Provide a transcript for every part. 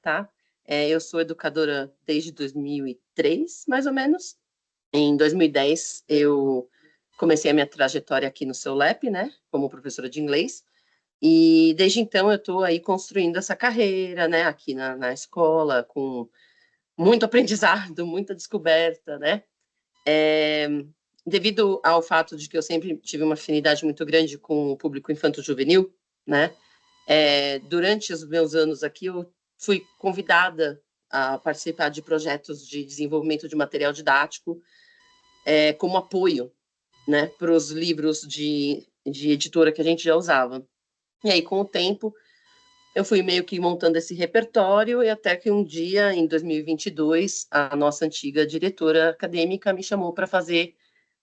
tá? Eu sou educadora desde 2003, mais ou menos. Em 2010, eu comecei a minha trajetória aqui no seu LEP, né? Como professora de inglês. E desde então eu estou aí construindo essa carreira, né? Aqui na escola, com muito aprendizado, muita descoberta, né? Devido ao fato de que eu sempre tive uma afinidade muito grande com o público infanto-juvenil, né? Durante os meus anos aqui, eu fui convidada a participar de projetos de desenvolvimento de material didático como apoio, né, para os livros de editora que a gente já usava. E aí, com o tempo, eu fui meio que montando esse repertório e até que um dia, em 2022, a nossa antiga diretora acadêmica me chamou para fazer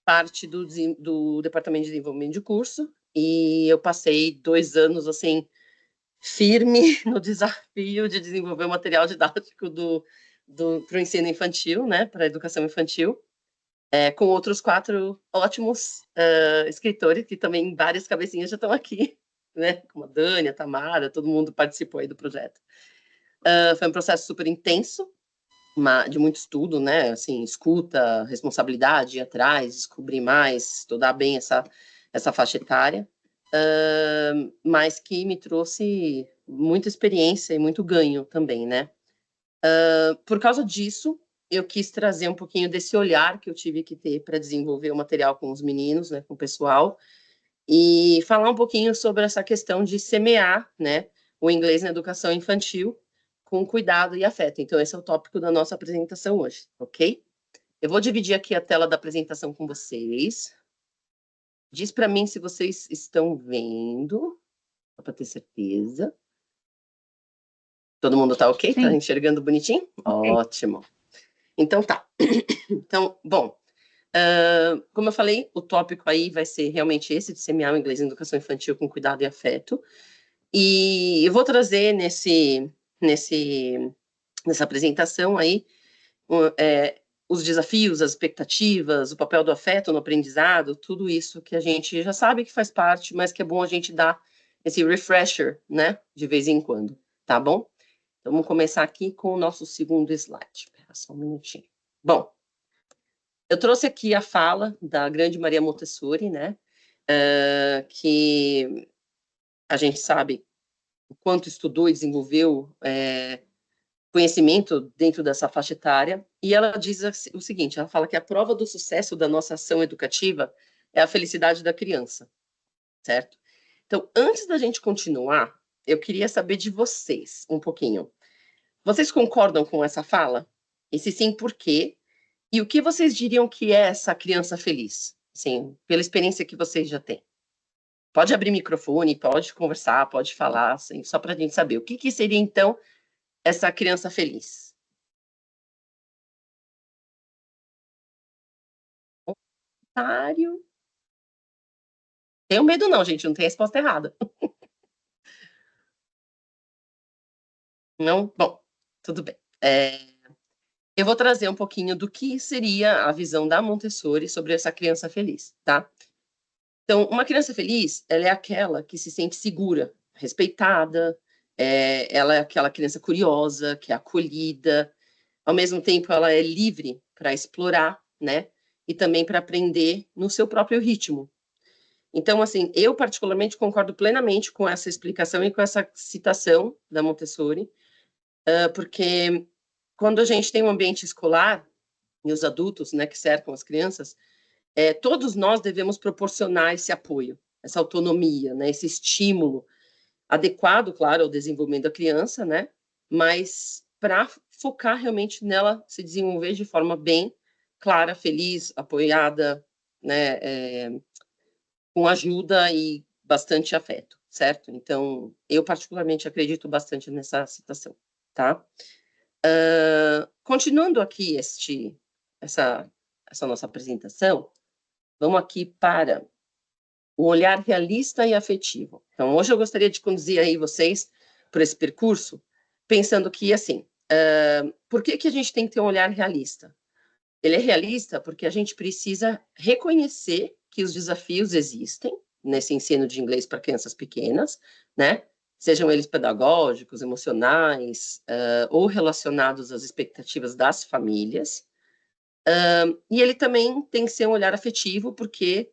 parte do Departamento de Desenvolvimento de Curso, e eu passei 2 anos, assim, firme no desafio de desenvolver o material didático para o ensino infantil, né, para a educação infantil, com outros 4 ótimos escritores, que também várias cabecinhas já estão aqui, né, como a Dani, a Tamara, todo mundo participou aí do projeto. Foi um processo super intenso, de muito estudo, né, assim, escuta, responsabilidade, ir atrás, descobrir mais, estudar bem essa faixa etária, mas que me trouxe muita experiência e muito ganho também, né. Por causa disso, eu quis trazer um pouquinho desse olhar que eu tive que ter para desenvolver o material com os meninos, né, com o pessoal, e falar um pouquinho sobre essa questão de semear, né, o inglês na educação infantil com cuidado e afeto. Então, esse é o tópico da nossa apresentação hoje, ok? Eu vou dividir aqui a tela da apresentação com vocês. Diz para mim se vocês estão vendo, só para ter certeza. Todo mundo está ok? Está enxergando bonitinho? Okay. Ótimo. Então, tá. Então, bom, como eu falei, o tópico aí vai ser realmente esse, de semear o inglês em educação infantil com cuidado e afeto. E eu vou trazer nessa apresentação aí os desafios, as expectativas, o papel do afeto no aprendizado, tudo isso que a gente já sabe que faz parte, mas que é bom a gente dar esse refresher, né, de vez em quando, tá bom? Então, vamos começar aqui com o nosso segundo slide. Espera só um minutinho. Bom, eu trouxe aqui a fala da grande Maria Montessori, né, que a gente sabe o quanto estudou e desenvolveu conhecimento dentro dessa faixa etária, e ela diz o seguinte, ela fala que a prova do sucesso da nossa ação educativa é a felicidade da criança, certo? Então, antes da gente continuar, eu queria saber de vocês um pouquinho. Vocês concordam com essa fala? E se sim, por quê? E o que vocês diriam que é essa criança feliz? Assim, pela experiência que vocês já têm. Pode abrir microfone, pode conversar, pode falar, assim, só para a gente saber. O que seria, então, essa criança feliz? Otário. Tenho medo não, gente, não tem resposta errada. Não? Bom, tudo bem. Eu vou trazer um pouquinho do que seria a visão da Montessori sobre essa criança feliz, tá? Então, uma criança feliz, ela é aquela que se sente segura, respeitada, ela é aquela criança curiosa, que é acolhida, ao mesmo tempo ela é livre para explorar, né? E também para aprender no seu próprio ritmo. Então, assim, eu particularmente concordo plenamente com essa explicação e com essa citação da Montessori, porque quando a gente tem um ambiente escolar, e os adultos, né, que cercam as crianças, todos nós devemos proporcionar esse apoio, essa autonomia, né, esse estímulo adequado, claro, ao desenvolvimento da criança, né, mas para focar realmente nela se desenvolver de forma bem clara, feliz, apoiada, né, com ajuda e bastante afeto, certo? Então, eu particularmente acredito bastante nessa citação, tá? Continuando aqui essa nossa apresentação, vamos aqui para o olhar realista e afetivo. Então, hoje eu gostaria de conduzir aí vocês por esse percurso, pensando que, assim, por que a gente tem que ter um olhar realista? Ele é realista porque a gente precisa reconhecer que os desafios existem nesse ensino de inglês para crianças pequenas, né? sejam eles pedagógicos, emocionais, ou relacionados às expectativas das famílias. E ele também tem que ser um olhar afetivo, porque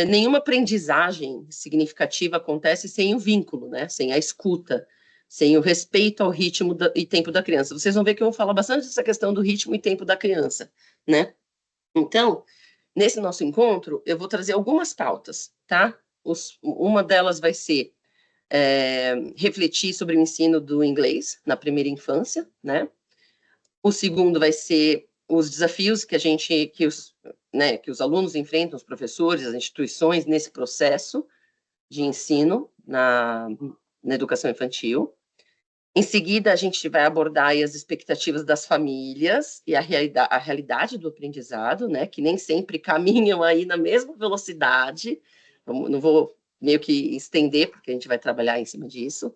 nenhuma aprendizagem significativa acontece sem o vínculo, né? Sem a escuta, sem o respeito ao ritmo e tempo da criança. Vocês vão ver que eu vou falar bastante dessa questão do ritmo e tempo da criança, né? Então, nesse nosso encontro, eu vou trazer algumas pautas, tá? Uma delas vai ser refletir sobre o ensino do inglês na primeira infância, né? O segundo vai ser os desafios que os alunos enfrentam, os professores, as instituições, nesse processo de ensino na educação infantil. Em seguida, a gente vai abordar aí as expectativas das famílias e a realidade do aprendizado, né, que nem sempre caminham aí na mesma velocidade. Não vou meio que estender, porque a gente vai trabalhar em cima disso.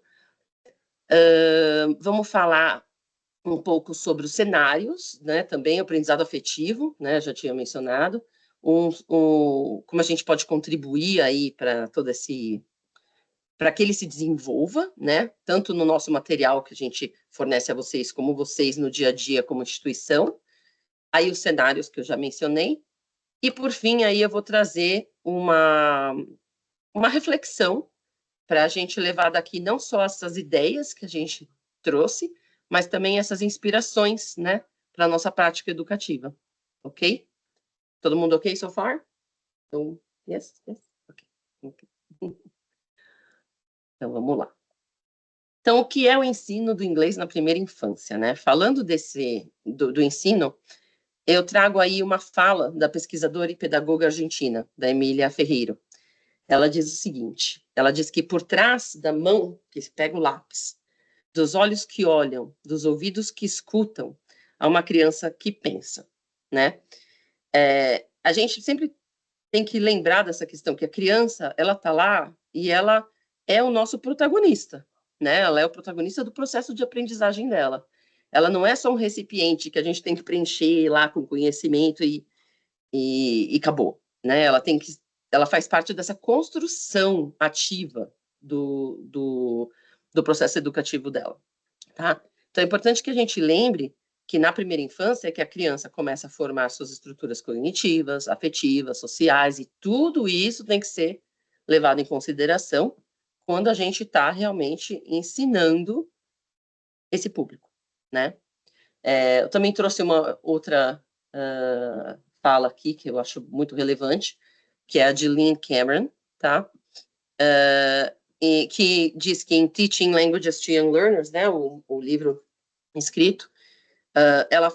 Vamos falar um pouco sobre os cenários, né, também aprendizado afetivo, né, já tinha mencionado, como a gente pode contribuir aí para todo esse, para que ele se desenvolva, né, tanto no nosso material que a gente fornece a vocês, como vocês no dia a dia como instituição, aí os cenários que eu já mencionei, e por fim aí eu vou trazer uma reflexão para a gente levar daqui não só essas ideias que a gente trouxe, mas também essas inspirações, né, para a nossa prática educativa, ok? Todo mundo ok so far? Então, yes, ok. Então, vamos lá. Então, o que é o ensino do inglês na primeira infância, né? Falando do ensino, eu trago aí uma fala da pesquisadora e pedagoga argentina, da Emília Ferreiro. Ela diz o seguinte, ela diz que por trás da mão que pega o lápis, dos olhos que olham, dos ouvidos que escutam, há uma criança que pensa, né? A gente sempre tem que lembrar dessa questão, que a criança, ela está lá e ela é o nosso protagonista, né? Ela é o protagonista do processo de aprendizagem dela. Ela não é só um recipiente que a gente tem que preencher lá com conhecimento e acabou, né? Ela faz parte dessa construção ativa do processo educativo dela, tá? Então, é importante que a gente lembre que na primeira infância é que a criança começa a formar suas estruturas cognitivas, afetivas, sociais, e tudo isso tem que ser levado em consideração quando a gente está realmente ensinando esse público, né? Eu também trouxe uma outra fala aqui que eu acho muito relevante, que é a de Lynn Cameron, tá? Que diz que em Teaching Languages to Young Learners, né, o livro escrito, ela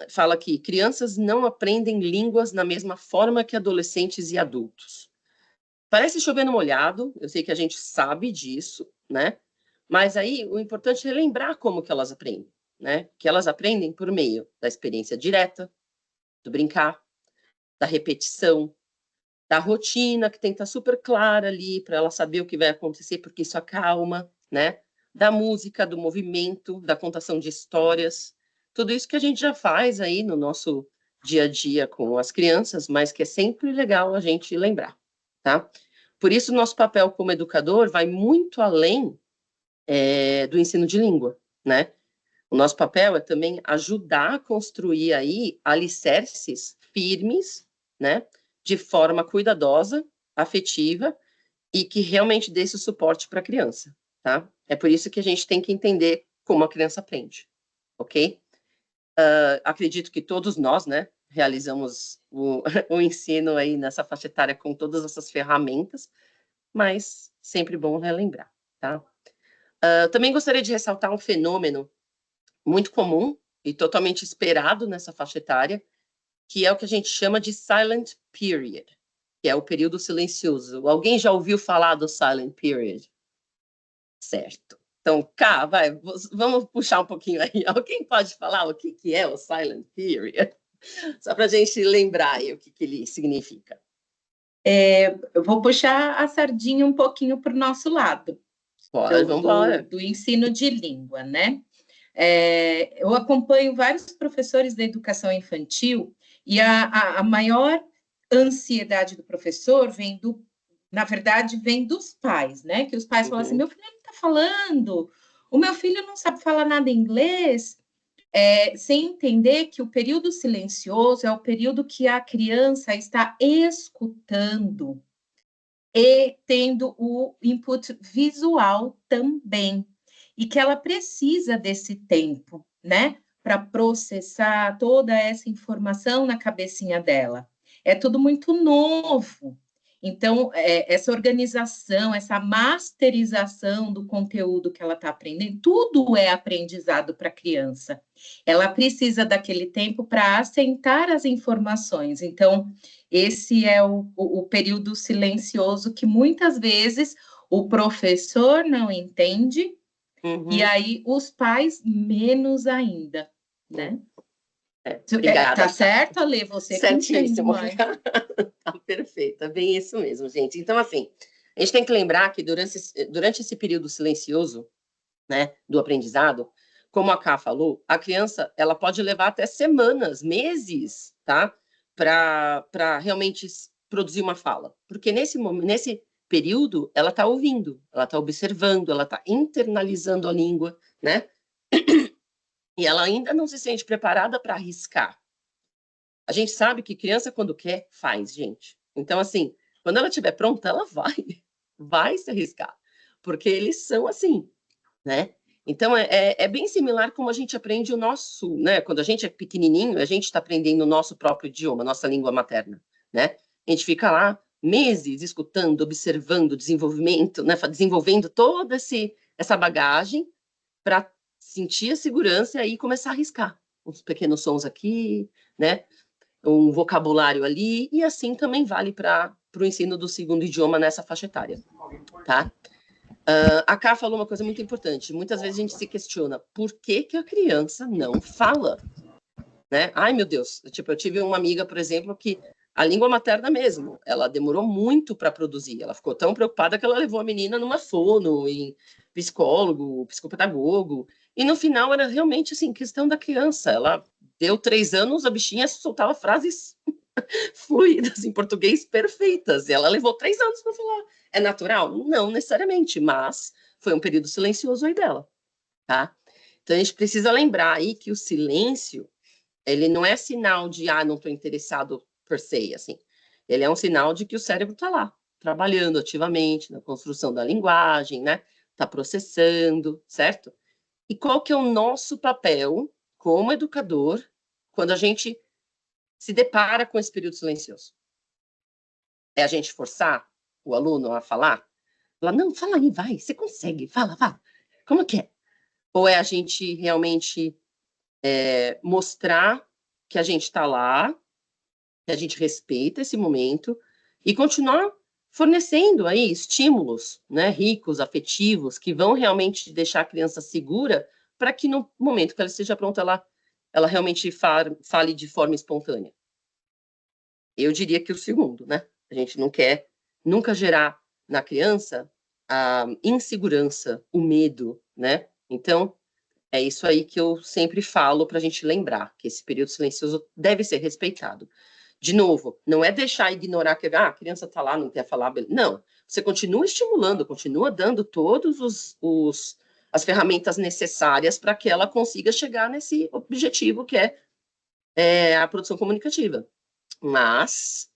fala que crianças não aprendem línguas na mesma forma que adolescentes e adultos. Parece chover no molhado, eu sei que a gente sabe disso, né? Mas aí o importante é lembrar como que elas aprendem, né? Que elas aprendem por meio da experiência direta, do brincar, da repetição, da rotina, que tem que estar super clara ali para ela saber o que vai acontecer, porque isso acalma, né? Da música, do movimento, da contação de histórias, tudo isso que a gente já faz aí no nosso dia a dia com as crianças, mas que é sempre legal a gente lembrar, tá? Por isso, o nosso papel como educador vai muito além do ensino de língua, né? O nosso papel é também ajudar a construir aí alicerces firmes, né? De forma cuidadosa, afetiva, e que realmente dê esse suporte para a criança, tá? É por isso que a gente tem que entender como a criança aprende, ok? Acredito que todos nós, né, realizamos o ensino aí nessa faixa etária com todas essas ferramentas, mas sempre bom relembrar, tá? Também gostaria de ressaltar um fenômeno muito comum e totalmente esperado nessa faixa etária, que é o que a gente chama de silent period, que é o período silencioso. Alguém já ouviu falar do silent period? Certo. Então, Cá, vamos puxar um pouquinho aí. Alguém pode falar o que é o silent period? Só para a gente lembrar aí o que ele significa. Eu vou puxar a sardinha um pouquinho para o nosso lado. Pode, vamos embora. Do ensino de língua, né? Eu acompanho vários professores da educação infantil e a maior ansiedade do professor vem na verdade, vem dos pais, né? Que os pais falam assim, meu filho está falando? O meu filho não sabe falar nada em inglês, sem entender que o período silencioso é o período que a criança está escutando e tendo o input visual também, e que ela precisa desse tempo, né, para processar toda essa informação na cabecinha dela. É tudo muito novo. Então, essa organização, essa masterização do conteúdo que ela está aprendendo, tudo é aprendizado para a criança. Ela precisa daquele tempo para assentar as informações. Então, esse é o período silencioso que muitas vezes o professor não entende, e aí os pais menos ainda, né? Obrigada. Tá certo, Ale? Você que entende Certíssimo. mais. Tá perfeito, é bem isso mesmo, gente. Então, assim, a gente tem que lembrar que durante esse período silencioso, né, do aprendizado, como a Ká falou, a criança ela pode levar até semanas, meses, tá, para realmente produzir uma fala, porque nesse período ela está ouvindo, ela está observando, ela está internalizando a língua, né, e ela ainda não se sente preparada para arriscar. A gente sabe que criança, quando quer, faz, gente. Então, assim, quando ela estiver pronta, ela vai se arriscar, porque eles são assim, né? Então, é bem similar como a gente aprende o nosso, né? Quando a gente é pequenininho, a gente está aprendendo o nosso próprio idioma, nossa língua materna, né? A gente fica lá meses escutando, observando desenvolvimento, né? Desenvolvendo toda essa bagagem para sentir a segurança e aí começar a arriscar uns pequenos sons aqui, né? Um vocabulário ali, e assim também vale para o ensino do segundo idioma nessa faixa etária, tá? A Ká falou uma coisa muito importante. Muitas vezes a gente se questiona por que a criança não fala, né? Ai, meu Deus. Tipo, eu tive uma amiga, por exemplo, que a língua materna mesmo, ela demorou muito para produzir. Ela ficou tão preocupada que ela levou a menina numa fono, em psicólogo, psicopedagogo. E no final era realmente assim, questão da criança. Ela deu 3 anos, a bichinha soltava frases fluídas em português perfeitas. E ela levou 3 anos para falar. É natural? Não necessariamente, mas foi um período silencioso aí dela, tá? Então a gente precisa lembrar aí que o silêncio, ele não é sinal de, não estou interessado per se, assim. Ele é um sinal de que o cérebro está lá, trabalhando ativamente na construção da linguagem, né? Está processando, certo? E qual que é o nosso papel como educador quando a gente se depara com esse período silencioso? É a gente forçar o aluno a falar? Falar, não, fala aí, vai, você consegue, fala, fala. Como que é? Ou é a gente realmente mostrar que a gente está lá, que a gente respeita esse momento e continuar fornecendo aí estímulos, né, ricos, afetivos, que vão realmente deixar a criança segura para que no momento que ela esteja pronta, ela realmente fale de forma espontânea. Eu diria que o segundo, né? A gente não quer nunca gerar na criança a insegurança, o medo, né? Então, é isso aí que eu sempre falo para a gente lembrar, que esse período silencioso deve ser respeitado. De novo, não é deixar ignorar que a criança está lá, não quer falar. Não, você continua estimulando, continua dando todos as ferramentas necessárias para que ela consiga chegar nesse objetivo que é a produção comunicativa. Mas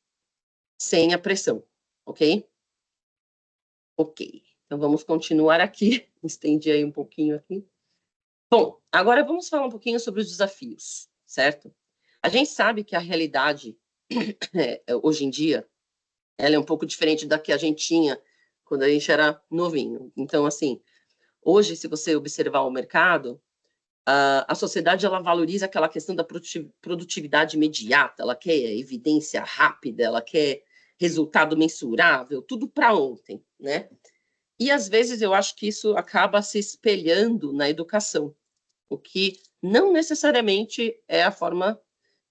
sem a pressão, ok? Ok. Então vamos continuar aqui. Estendi aí um pouquinho aqui. Bom, agora vamos falar um pouquinho sobre os desafios, certo? A gente sabe que a realidade hoje em dia ela é um pouco diferente da que a gente tinha quando a gente era novinho. Então, assim, hoje, se você observar o mercado, a sociedade ela valoriza aquela questão da produtividade imediata, ela quer evidência rápida, ela quer resultado mensurável, tudo para ontem, né? E às vezes eu acho que isso acaba se espelhando na educação, o que não necessariamente é a forma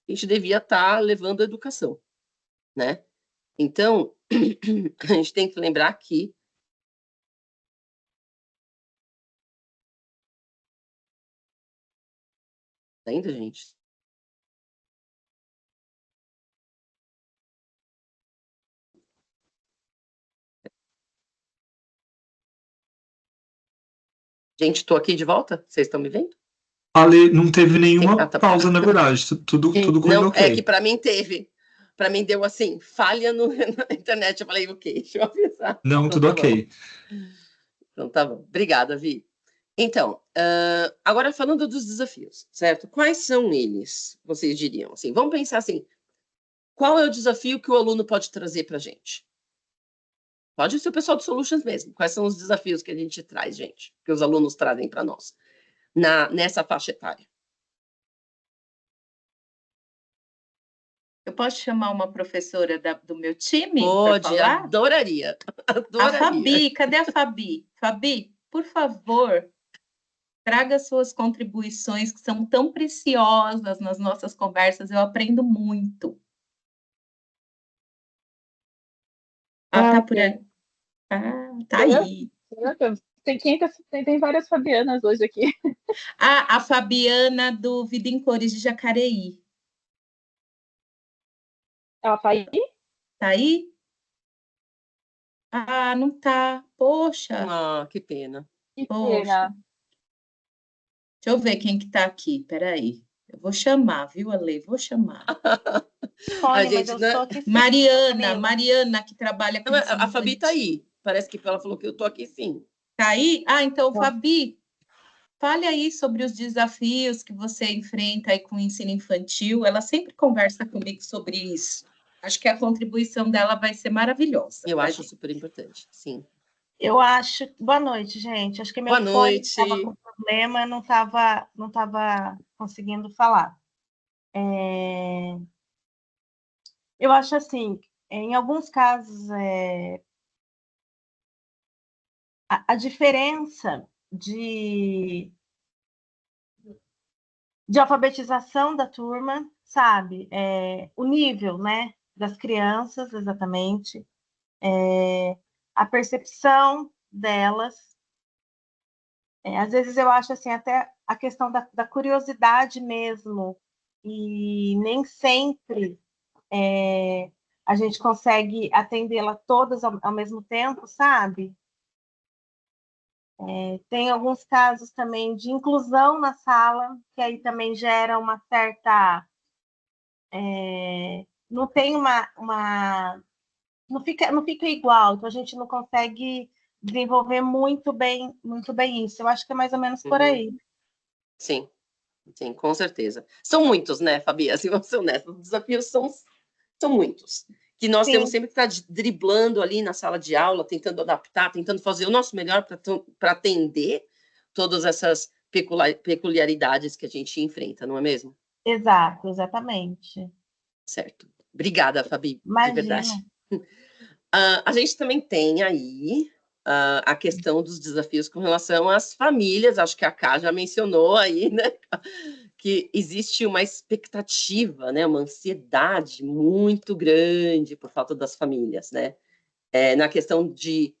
que a gente devia estar levando a educação, né? Então, a gente tem que lembrar que ainda, gente, Gente, estou aqui de volta? Vocês estão me vendo? Ale, não teve nenhuma Tá. pausa, na verdade. Tudo correndo Não, ok. é que para mim teve. Para mim deu assim, falha na internet. Eu falei, ok, deixa eu avisar. Não, Então, tudo tá ok. bom. Então tá bom. Obrigada, Vi. Então, agora falando dos desafios, certo? Quais são eles, vocês diriam? Assim, vamos pensar assim, qual é o desafio que o aluno pode trazer para a gente? Pode ser o pessoal do Solutions mesmo. Quais são os desafios que a gente traz, gente? Que os alunos trazem para nós nessa faixa etária? Eu posso chamar uma professora do meu time para Pode, falar? adoraria. A Fabi, cadê a Fabi? Fabi, por favor, traga suas contribuições que são tão preciosas nas nossas conversas, eu aprendo muito. Tá por aí. Tá aí. Tem várias Fabianas hoje aqui. A Fabiana do Vida em Cores de Jacareí. Ela tá aí? Tá aí? Não tá. Poxa. Que pena. Que Poxa. pena. Deixa eu ver quem que tá aqui. Peraí. Eu vou chamar, viu, Ale? Vou chamar. Tony, mas eu estou aqui sim. Mariana, que trabalha com a Fabi tá aí. Parece que ela falou que eu tô aqui sim. Tá aí? Então, Fabi, fale aí sobre os desafios que você enfrenta aí com o ensino infantil. Ela sempre conversa comigo sobre isso. Acho que a contribuição dela vai ser maravilhosa. Eu acho super importante, sim. Eu acho... Boa noite, gente. Acho que meu fone estava com problema, não estava conseguindo falar. Eu acho assim, em alguns casos, a diferença de alfabetização da turma, sabe? O nível, né, das crianças, exatamente, a percepção delas. Às vezes eu acho assim, até a questão da curiosidade mesmo, e nem sempre a gente consegue atendê-la todas ao mesmo tempo, sabe? Tem alguns casos também de inclusão na sala, que aí também gera uma certa... não tem não fica igual, então a gente não consegue desenvolver muito bem isso. Eu acho que é mais ou menos por aí. Sim, com certeza. São muitos, né, Fabi? Assim, vamos ser honestos, os desafios são muitos. Que nós temos sempre que estar driblando ali na sala de aula, tentando adaptar, tentando fazer o nosso melhor para atender todas essas peculiaridades que a gente enfrenta, não é mesmo? Exato, exatamente. Certo. Obrigada, Fabi, Imagina. de verdade. A gente também tem aí a questão dos desafios com relação às famílias, acho que a Ká já mencionou aí, né, que existe uma expectativa, né, uma ansiedade muito grande por falta das famílias, né, na questão de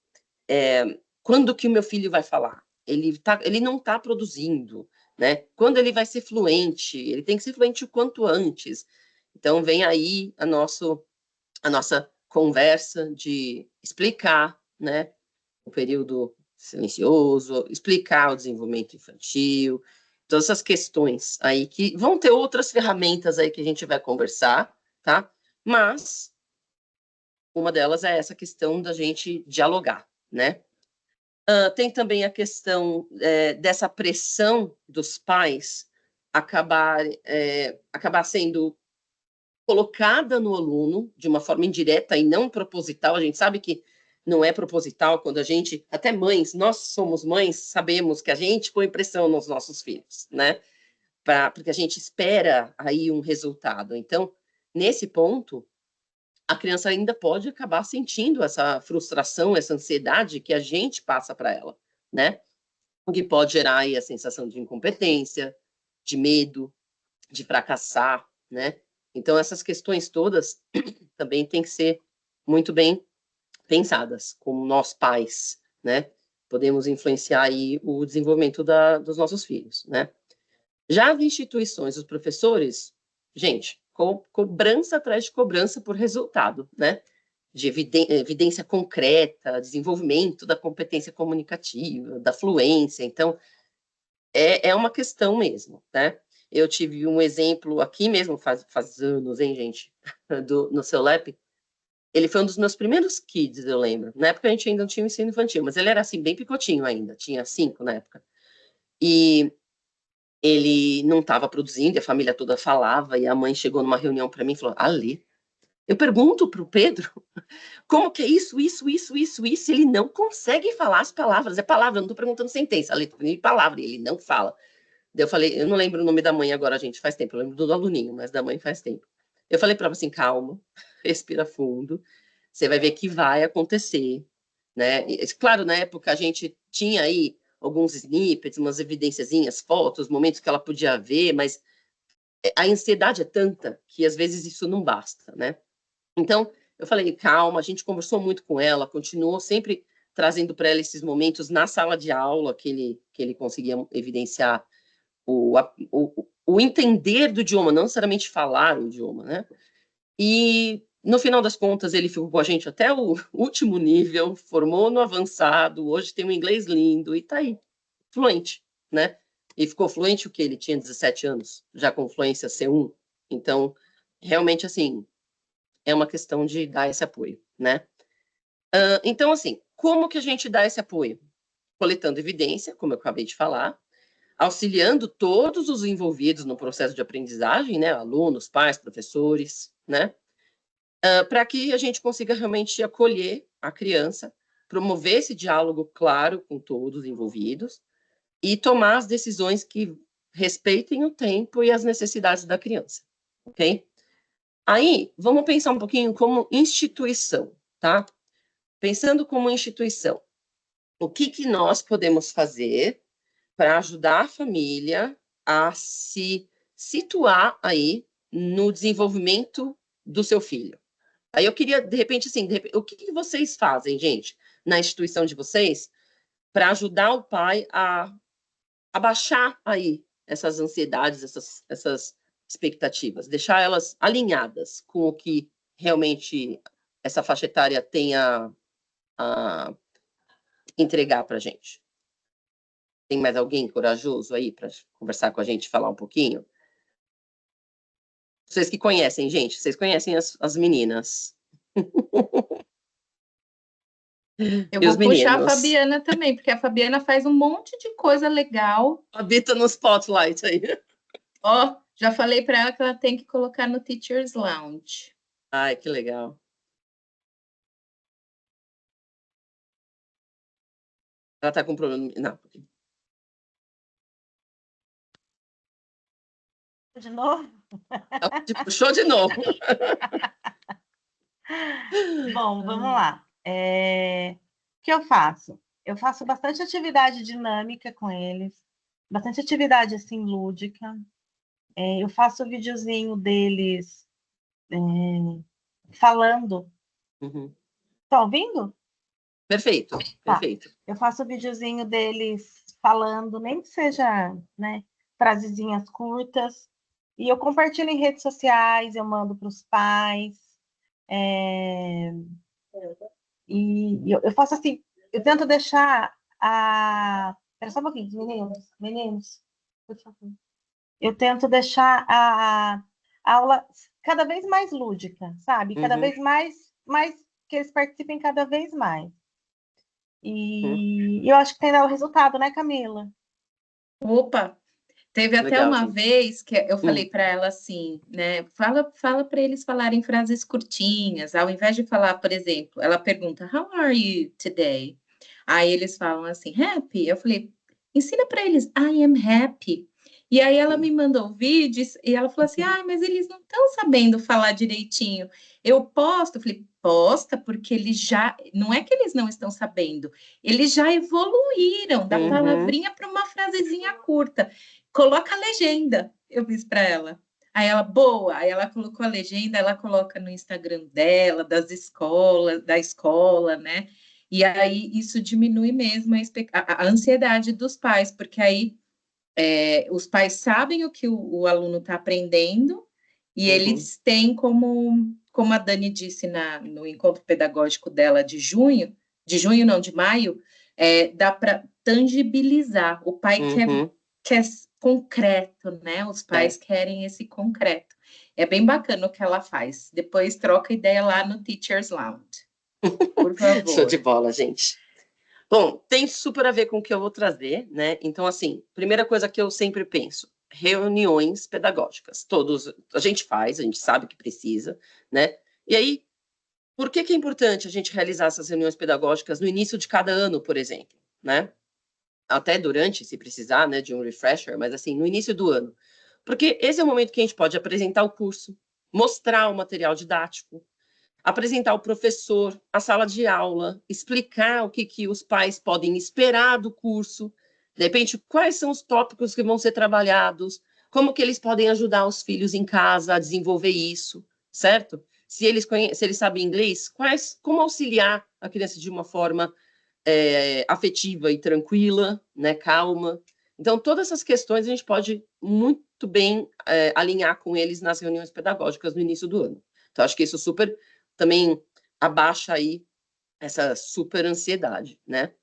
quando que o meu filho vai falar? Ele não está produzindo, né, quando ele vai ser fluente? Ele tem que ser fluente o quanto antes. Então, vem aí a nossa conversa de explicar, né, o período silencioso, explicar o desenvolvimento infantil, todas essas questões aí que vão ter outras ferramentas aí que a gente vai conversar, tá? Mas uma delas é essa questão da gente dialogar, né? Tem também a questão dessa pressão dos pais acabar sendo colocada no aluno de uma forma indireta e não proposital. A gente sabe que não é proposital quando a gente, até mães, nós somos mães, sabemos que a gente põe pressão nos nossos filhos, né? Porque a gente espera aí um resultado. Então, nesse ponto, a criança ainda pode acabar sentindo essa frustração, essa ansiedade que a gente passa para ela, né? O que pode gerar aí a sensação de incompetência, de medo, de fracassar, né? Então, essas questões todas também têm que ser muito bem pensadas, como nós pais, né? Podemos influenciar aí o desenvolvimento dos nossos filhos, né? Já as instituições, os professores, gente, cobrança atrás de cobrança por resultado, né? de evidência concreta, desenvolvimento da competência comunicativa, da fluência. Então, é uma questão mesmo, né? Eu tive um exemplo aqui mesmo, faz anos, hein, gente, no seu lab. Ele foi um dos meus primeiros kids, eu lembro. Na época a gente ainda não tinha ensino infantil, mas ele era assim, bem picotinho ainda, tinha 5 na época. E ele não estava produzindo, e a família toda falava, e a mãe chegou numa reunião para mim e falou: Ale, eu pergunto para o Pedro como que é isso, ele não consegue falar as palavras, é palavra, eu não estou perguntando sentença, Ale, palavra, ele não fala. Daí eu falei, eu não lembro o nome da mãe agora, gente, faz tempo, eu lembro do aluninho, mas da mãe faz tempo. Eu falei para ela assim, calma, respira fundo, você vai ver que vai acontecer, né? E, claro, na época a gente tinha aí alguns snippets, umas evidenciazinhas, fotos, momentos que ela podia ver, mas a ansiedade é tanta que às vezes isso não basta, né? Então, eu falei, calma, a gente conversou muito com ela, continuou sempre trazendo para ela esses momentos na sala de aula que ele conseguia evidenciar o entender do idioma, não necessariamente falar o idioma, né? E, no final das contas, ele ficou com a gente até o último nível, formou no avançado, hoje tem um inglês lindo e tá aí, fluente, né? E ficou fluente o quê? Ele tinha 17 anos, já com fluência C1. Então, realmente, assim, é uma questão de dar esse apoio, né? Então, assim, como que a gente dá esse apoio? Coletando evidência, como eu acabei de falar, auxiliando todos os envolvidos no processo de aprendizagem, né? Alunos, pais, professores, né? Para que a gente consiga realmente acolher a criança, promover esse diálogo claro com todos os envolvidos e tomar as decisões que respeitem o tempo e as necessidades da criança, ok? Aí, vamos pensar um pouquinho como instituição, tá? Pensando como instituição, o que nós podemos fazer para ajudar a família a se situar aí no desenvolvimento do seu filho? Aí eu queria, de repente, assim, o que vocês fazem, gente, na instituição de vocês, para ajudar o pai a abaixar aí essas ansiedades, essas expectativas, deixar elas alinhadas com o que realmente essa faixa etária tem a entregar para a gente? Tem mais alguém corajoso aí para conversar com a gente, falar um pouquinho? Vocês que conhecem, gente, vocês conhecem as meninas. Eu E os vou puxar a meninos. Fabiana também, porque a Fabiana faz um monte de coisa legal. Habita no spotlight aí. Ó, já falei para ela que ela tem que colocar no Teacher's Lounge. Ai, que legal. Ela tá com problema. Não. De novo? Ela te puxou de novo. Bom, vamos lá. O que eu faço? Eu faço bastante atividade dinâmica com eles, bastante atividade assim lúdica. Eu faço o videozinho deles falando. Uhum. Tá ouvindo? Perfeito, perfeito. Tá. Eu faço o videozinho deles falando, nem que seja, né, frasezinhas curtas, e eu compartilho em redes sociais, eu mando para os pais. E eu faço assim, eu tento deixar a. Espera só um pouquinho, meninos, por favor. Eu tento deixar a aula cada vez mais lúdica, sabe? Cada vez mais que eles participem cada vez mais. E eu acho que tem dado resultado, né, Camila? Opa! Teve até Legal, uma gente. vez que eu falei para ela assim, né? Fala para eles falarem frases curtinhas, ao invés de falar, por exemplo, ela pergunta, How are you today? Aí eles falam assim, happy. Eu falei, ensina para eles, I am happy. E aí ela me mandou vídeos e ela falou assim, mas eles não estão sabendo falar direitinho. Eu posto? Eu falei, posta, porque eles já, não é que eles não estão sabendo, eles já evoluíram da palavrinha para uma frasezinha curta. Coloca a legenda, eu fiz para ela. Aí ela, boa, aí ela colocou a legenda, ela coloca no Instagram dela, da escola, né? E aí isso diminui mesmo a ansiedade dos pais, porque aí os pais sabem o que o aluno está aprendendo e eles têm como como a Dani disse no encontro pedagógico dela de maio, dá para tangibilizar. O pai quer concreto, né? Os pais querem esse concreto. É bem bacana o que ela faz. Depois troca ideia lá no Teachers Lounge. Por favor. Show de bola, gente. Bom, tem super a ver com o que eu vou trazer, né? Então, assim, primeira coisa que eu sempre penso, reuniões pedagógicas. A gente faz, a gente sabe que precisa, né? E aí, por que é importante a gente realizar essas reuniões pedagógicas no início de cada ano, por exemplo, né? Até durante, se precisar, né, de um refresher, mas assim, no início do ano. Porque esse é o momento que a gente pode apresentar o curso, mostrar o material didático, apresentar o professor, a sala de aula, explicar o que os pais podem esperar do curso, de repente, quais são os tópicos que vão ser trabalhados, como que eles podem ajudar os filhos em casa a desenvolver isso, certo? Se eles sabem inglês, como auxiliar a criança de uma forma afetiva e tranquila, né, calma. Então, todas essas questões a gente pode muito bem alinhar com eles nas reuniões pedagógicas no início do ano. Então, acho que isso super também abaixa aí essa super ansiedade, né?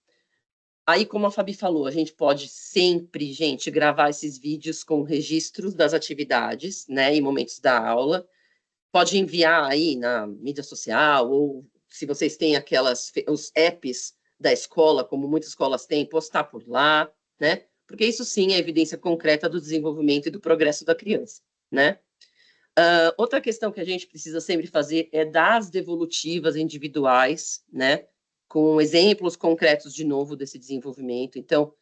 Aí, como a Fabi falou, a gente pode sempre, gente, gravar esses vídeos com registros das atividades, né, em momentos da aula. Pode enviar aí na mídia social, ou se vocês têm os apps da escola, como muitas escolas têm, postar por lá, né? Porque isso sim é evidência concreta do desenvolvimento e do progresso da criança, né? Outra questão que a gente precisa sempre fazer é dar as devolutivas individuais, né? Com exemplos concretos, de novo, desse desenvolvimento. Então,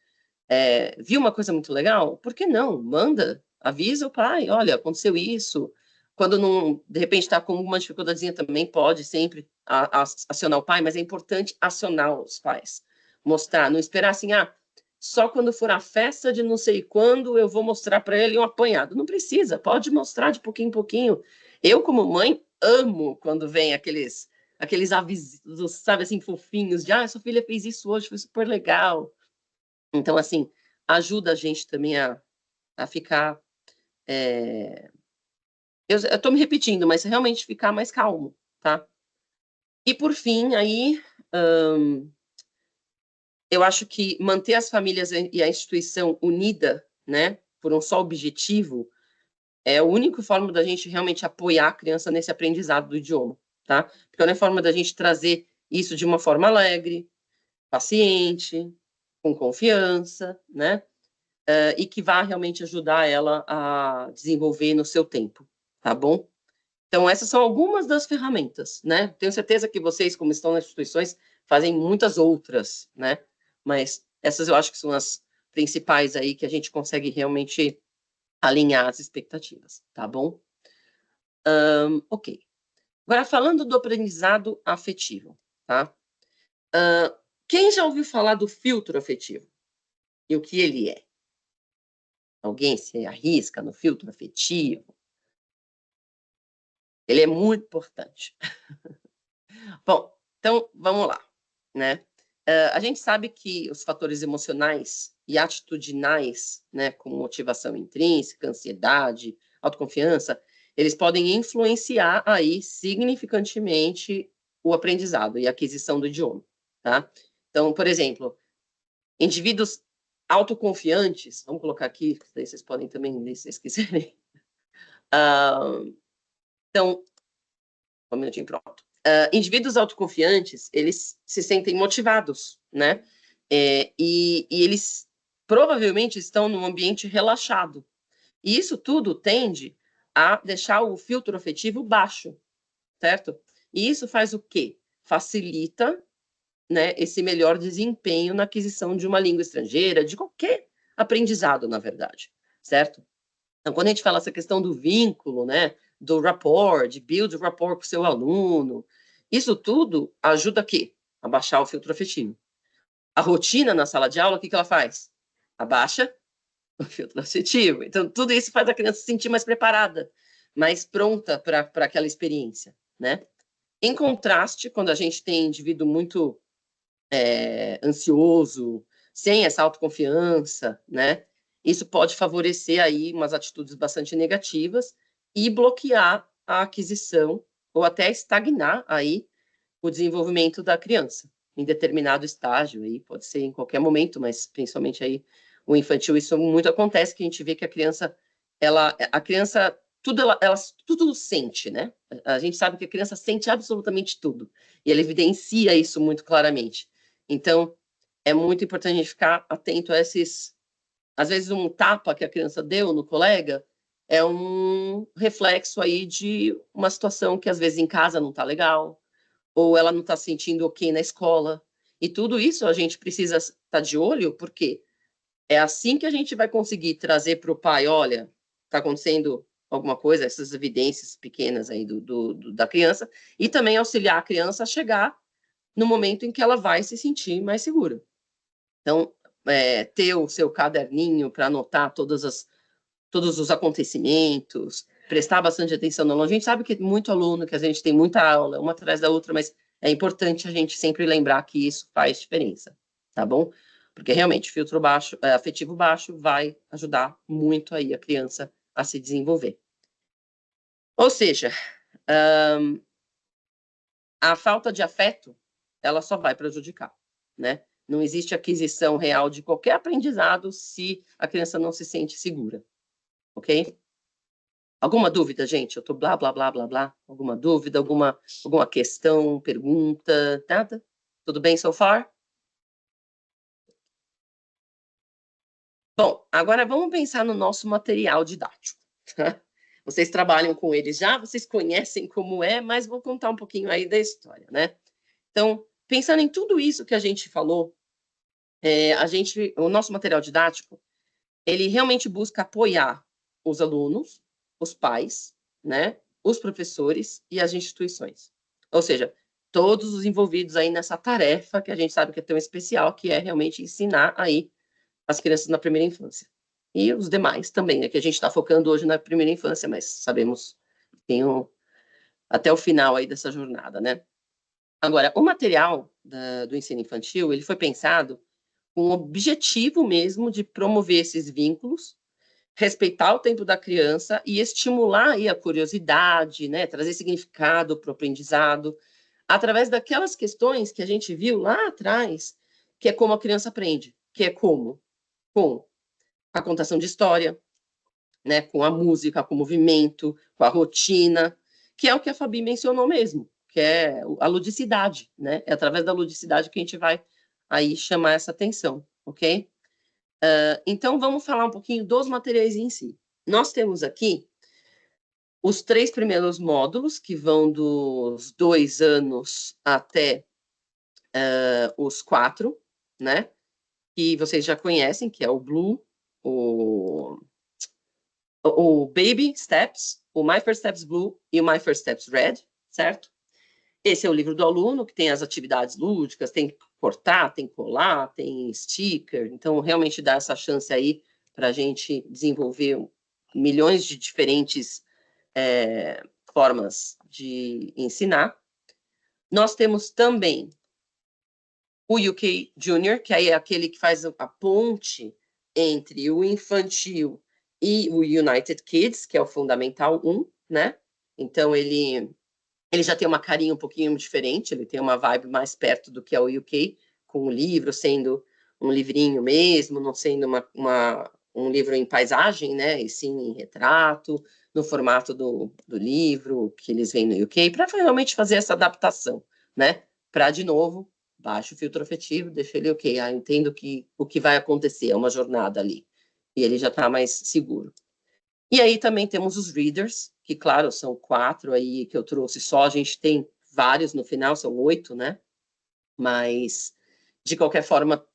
viu uma coisa muito legal? Por que não? Manda, avisa o pai, olha, aconteceu isso. Quando não, de repente está com alguma dificuldadezinha também, pode sempre acionar o pai, mas é importante acionar os pais. Mostrar, não esperar assim, só quando for a festa de não sei quando eu vou mostrar para ele um apanhado. Não precisa, pode mostrar de pouquinho em pouquinho. Eu, como mãe, amo quando vem aqueles avisos, sabe, assim, fofinhos, de, sua filha fez isso hoje, foi super legal. Então, assim, ajuda a gente também a ficar... Eu estou me repetindo, mas realmente ficar mais calmo, tá? E, por fim, aí... eu acho que manter as famílias e a instituição unida, né, por um só objetivo, é a única forma da gente realmente apoiar a criança nesse aprendizado do idioma, tá? Porque é uma forma da gente trazer isso de uma forma alegre, paciente, com confiança, né? E que vá realmente ajudar ela a desenvolver no seu tempo, tá bom? Então, essas são algumas das ferramentas, né? Tenho certeza que vocês, como estão nas instituições, fazem muitas outras, né? Mas essas eu acho que são as principais aí que a gente consegue realmente alinhar as expectativas, tá bom? Ok. Agora, falando do aprendizado afetivo, tá? Quem já ouviu falar do filtro afetivo? E o que ele é? Alguém se arrisca no filtro afetivo? Ele é muito importante. Bom, então, vamos lá, né? A gente sabe que os fatores emocionais e atitudinais, né, como motivação intrínseca, ansiedade, autoconfiança, eles podem influenciar aí significantemente o aprendizado e a aquisição do idioma, tá? Então, por exemplo, indivíduos autoconfiantes, vamos colocar aqui, daí vocês podem também ler se vocês quiserem. Então, um minutinho, pronto. Indivíduos autoconfiantes, eles se sentem motivados, né? E eles provavelmente estão num ambiente relaxado. E isso tudo tende a deixar o filtro afetivo baixo, certo? E isso faz o quê? Facilita, né, esse melhor desempenho na aquisição de uma língua estrangeira, de qualquer aprendizado, na verdade, certo? Então, quando a gente fala essa questão do vínculo, né, do rapport, de build rapport com o seu aluno, isso tudo ajuda a quê? A baixar o filtro afetivo. A rotina na sala de aula, o que ela faz? Abaixa o filtro afetivo. Então, tudo isso faz a criança se sentir mais preparada, mais pronta para aquela experiência, né? Em contraste, quando a gente tem indivíduo muito ansioso, sem essa autoconfiança, né? Isso pode favorecer aí umas atitudes bastante negativas e bloquear a aquisição ou até estagnar aí o desenvolvimento da criança em determinado estágio, aí pode ser em qualquer momento, mas principalmente aí o infantil, isso muito acontece, que a gente vê que a criança, tudo sente, né? A gente sabe que a criança sente absolutamente tudo, e ela evidencia isso muito claramente. Então, é muito importante a gente ficar atento a esses, às vezes um tapa que a criança deu no colega é um reflexo aí de uma situação que às vezes em casa não tá legal, ou ela não está se sentindo ok na escola. E tudo isso a gente precisa estar de olho, porque é assim que a gente vai conseguir trazer para o pai, olha, está acontecendo alguma coisa, essas evidências pequenas aí da criança, e também auxiliar a criança a chegar no momento em que ela vai se sentir mais segura. Então, ter o seu caderninho para anotar todos os acontecimentos, prestar bastante atenção no aluno. A gente sabe que muito aluno, que a gente tem muita aula, uma atrás da outra, mas é importante a gente sempre lembrar que isso faz diferença, tá bom? Porque realmente filtro baixo, afetivo baixo vai ajudar muito aí a criança a se desenvolver. Ou seja, a falta de afeto, ela só vai prejudicar, né? Não existe aquisição real de qualquer aprendizado se a criança não se sente segura, ok? Alguma dúvida, gente? Eu tô blá, blá, blá, blá, blá. Alguma dúvida, alguma questão, pergunta, nada? Tudo bem so far? Bom, agora vamos pensar no nosso material didático. Tá? Vocês trabalham com ele já, vocês conhecem como é, mas vou contar um pouquinho aí da história, né? Então, pensando em tudo isso que a gente falou, o nosso material didático, ele realmente busca apoiar os alunos, os pais, né, os professores e as instituições. Ou seja, todos os envolvidos aí nessa tarefa que a gente sabe que é tão especial, que é realmente ensinar aí as crianças na primeira infância. E os demais também, né, que a gente está focando hoje na primeira infância, mas sabemos que tem até o final aí dessa jornada, né? Agora, o material do ensino infantil, ele foi pensado com o objetivo mesmo de promover esses vínculos, respeitar o tempo da criança e estimular aí a curiosidade, né, trazer significado para o aprendizado, através daquelas questões que a gente viu lá atrás, que é como a criança aprende, que é como? Com a contação de história, né, com a música, com o movimento, com a rotina, que é o que a Fabi mencionou mesmo, que é a ludicidade, né? É através da ludicidade que a gente vai aí chamar essa atenção, ok? Então, vamos falar um pouquinho dos materiais em si. Nós temos aqui os 3 primeiros módulos, que vão dos 2 anos até os 4, né? Que vocês já conhecem, que é o Blue, o Baby Steps, o My First Steps Blue e o My First Steps Red, certo? Esse é o livro do aluno, que tem as atividades lúdicas, tem que cortar, tem que colar, tem sticker, então realmente dá essa chance aí para a gente desenvolver milhões de diferentes formas de ensinar. Nós temos também o UK Junior, que aí é aquele que faz a ponte entre o infantil e o United Kids, que é o Fundamental 1, né? Então, ele já tem uma carinha um pouquinho diferente, ele tem uma vibe mais perto do que é o UK, com o livro sendo um livrinho mesmo, não sendo um livro em paisagem, né? E sim em retrato, no formato do livro que eles veem no UK, para realmente fazer essa adaptação, né? Para, de novo, baixa o filtro afetivo, deixa ele ok, entendo que o que vai acontecer é uma jornada ali, e ele já está mais seguro. E aí também temos os readers, que, claro, são 4 aí que eu trouxe só, a gente tem vários no final, são 8, né? Mas, de qualquer forma,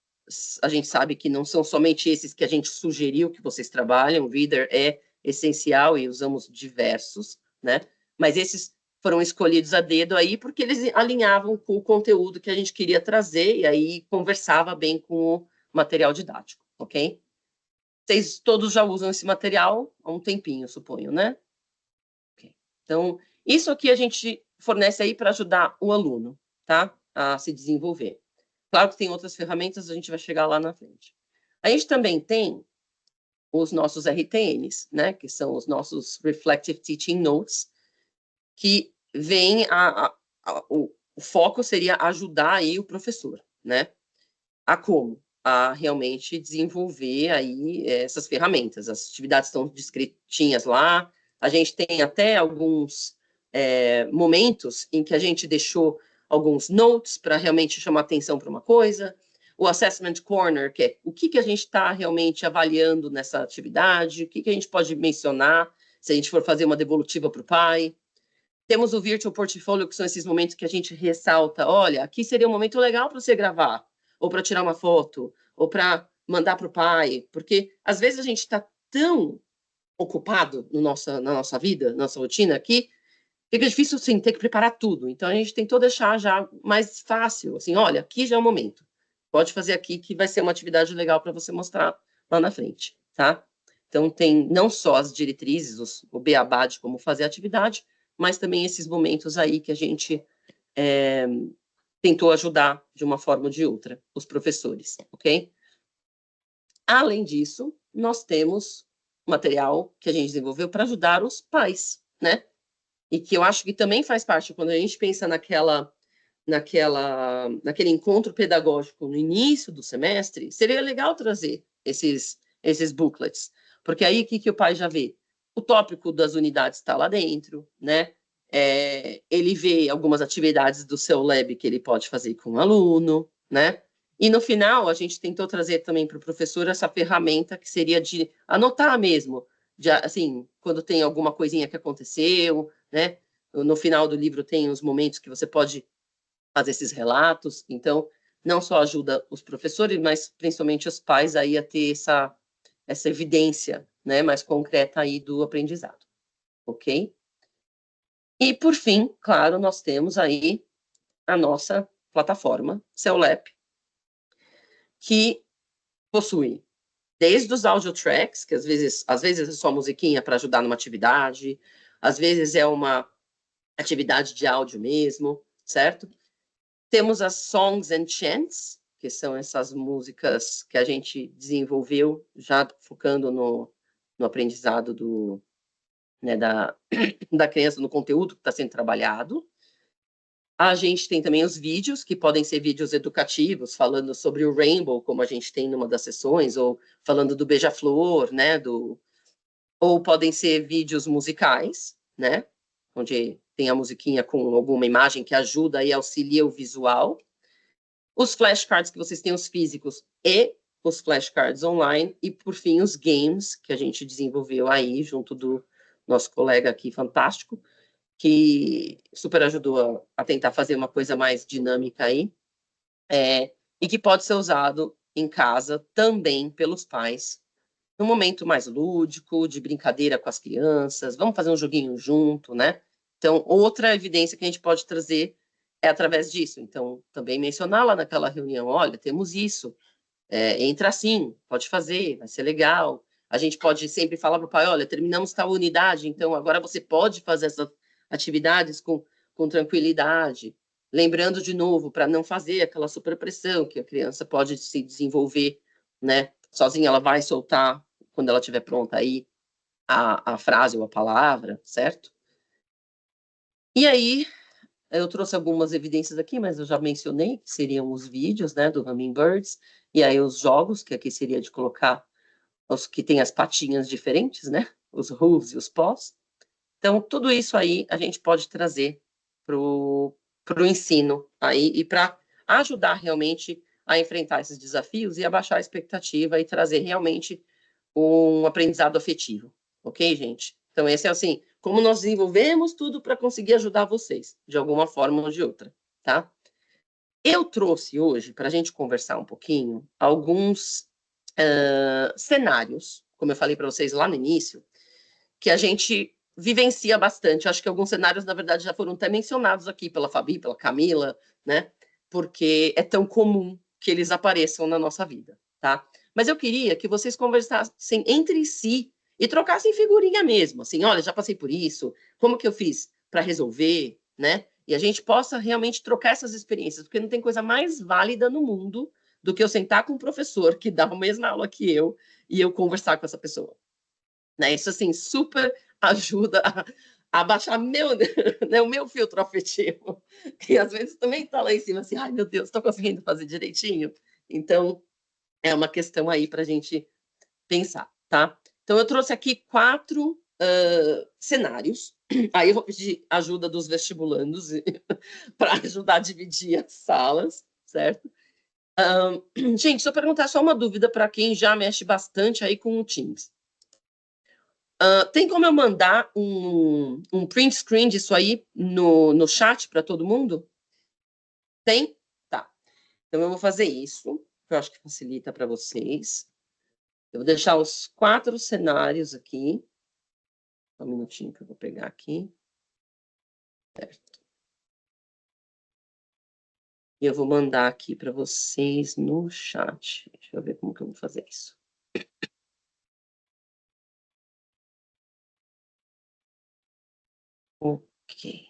a gente sabe que não são somente esses que a gente sugeriu que vocês trabalhem, o reader é essencial e usamos diversos, né? Mas esses foram escolhidos a dedo aí porque eles alinhavam com o conteúdo que a gente queria trazer e aí conversava bem com o material didático, ok? Vocês todos já usam esse material há um tempinho, suponho, né? Okay. Então, isso aqui a gente fornece aí para ajudar o aluno, tá? A se desenvolver. Claro que tem outras ferramentas, a gente vai chegar lá na frente. A gente também tem os nossos RTNs, né? Que são os nossos Reflective Teaching Notes, que vem o foco seria ajudar aí o professor, né? A como? A realmente desenvolver aí essas ferramentas. As atividades estão descritinhas lá. A gente tem até alguns momentos em que a gente deixou alguns notes para realmente chamar atenção para uma coisa. O Assessment Corner, que é o que a gente está realmente avaliando nessa atividade, o que a gente pode mencionar se a gente for fazer uma devolutiva para o pai. Temos o Virtual Portfolio, que são esses momentos que a gente ressalta, olha, aqui seria um momento legal para você gravar, ou para tirar uma foto, ou para mandar para o pai, porque às vezes a gente está tão ocupado na nossa vida, na nossa rotina, que fica difícil, assim, ter que preparar tudo. Então, a gente tentou deixar já mais fácil, assim, olha, aqui já é o momento. Pode fazer aqui, que vai ser uma atividade legal para você mostrar lá na frente, tá? Então, tem não só as diretrizes, o beabá de como fazer a atividade, mas também esses momentos aí que a gente tentou ajudar de uma forma ou de outra, os professores, ok? Além disso, nós temos material que a gente desenvolveu para ajudar os pais, né? E que eu acho que também faz parte, quando a gente pensa naquele encontro pedagógico no início do semestre, seria legal trazer esses booklets, porque aí o que o pai já vê? O tópico das unidades está lá dentro, né? Ele vê algumas atividades do seu lab que ele pode fazer com o aluno, né? E no final, a gente tentou trazer também para o professor essa ferramenta que seria de anotar mesmo, assim, quando tem alguma coisinha que aconteceu, né? No final do livro tem os momentos que você pode fazer esses relatos. Então, não só ajuda os professores, mas principalmente os pais aí a ter essa evidência, né, mais concreta aí do aprendizado, ok? E, por fim, claro, nós temos aí a nossa plataforma, CELAP, que possui desde os audio tracks, que às vezes é só musiquinha para ajudar numa atividade, às vezes é uma atividade de áudio mesmo, certo? Temos as Songs and Chants, que são essas músicas que a gente desenvolveu, já focando no aprendizado né, da criança, no conteúdo que está sendo trabalhado. A gente tem também os vídeos, que podem ser vídeos educativos, falando sobre o Rainbow, como a gente tem numa das sessões, ou falando do Beija-Flor, né, ou podem ser vídeos musicais, né, onde tem a musiquinha com alguma imagem que ajuda e auxilia o visual. Os flashcards que vocês têm, os físicos e os flashcards online. E, por fim, os games que a gente desenvolveu aí, junto do nosso colega aqui, fantástico, que super ajudou a tentar fazer uma coisa mais dinâmica aí, e que pode ser usado em casa também pelos pais, num momento mais lúdico, de brincadeira com as crianças, vamos fazer um joguinho junto, né? Então, outra evidência que a gente pode trazer é através disso. Então, também mencionar lá naquela reunião, olha, temos isso, entra assim, pode fazer, vai ser legal. A gente pode sempre falar para o pai, olha, terminamos tal unidade, então agora você pode fazer essas atividades com tranquilidade. Lembrando de novo, para não fazer aquela superpressão, que a criança pode se desenvolver, né? Sozinha ela vai soltar, quando ela estiver pronta aí, a frase ou a palavra, certo? E aí, eu trouxe algumas evidências aqui, mas eu já mencionei, que seriam os vídeos, né, do Hummingbirds, e aí os jogos, que aqui seria de colocar os que têm as patinhas diferentes, né, os hooves e os paws. Então, tudo isso aí a gente pode trazer para o ensino aí, e para ajudar realmente a enfrentar esses desafios e abaixar a expectativa e trazer realmente um aprendizado afetivo, ok, gente? Então, esse é assim, como nós desenvolvemos tudo para conseguir ajudar vocês, de alguma forma ou de outra, tá? Eu trouxe hoje, para a gente conversar um pouquinho, alguns cenários, como eu falei para vocês lá no início, que a gente vivencia bastante. Acho que alguns cenários, na verdade, já foram até mencionados aqui pela Fabi, pela Camila, né? Porque é tão comum que eles apareçam na nossa vida, tá? Mas eu queria que vocês conversassem entre si e trocassem figurinha mesmo, assim, olha, já passei por isso, como que eu fiz para resolver, né? E a gente possa realmente trocar essas experiências, porque não tem coisa mais válida no mundo do que eu sentar com um professor que dá a mesma aula que eu e eu conversar com essa pessoa. Né? Isso, assim, super ajuda abaixar né, o meu filtro afetivo, que às vezes também está lá em cima, assim, ai meu Deus, estou conseguindo fazer direitinho? Então, é uma questão aí para a gente pensar, tá? Então, eu trouxe aqui 4 cenários, aí eu vou pedir ajuda dos vestibulandos para ajudar a dividir as salas, certo? Gente, se eu perguntar só uma dúvida para quem já mexe bastante aí com o Teams. Tem como eu mandar um print screen disso aí no chat para todo mundo? Tem? Tá. Então, eu vou fazer isso, que eu acho que facilita para vocês. Eu vou deixar os 4 cenários aqui. Só um minutinho que eu vou pegar aqui. Certo. E eu vou mandar aqui para vocês no chat. Deixa eu ver como que eu vou fazer isso. Ok.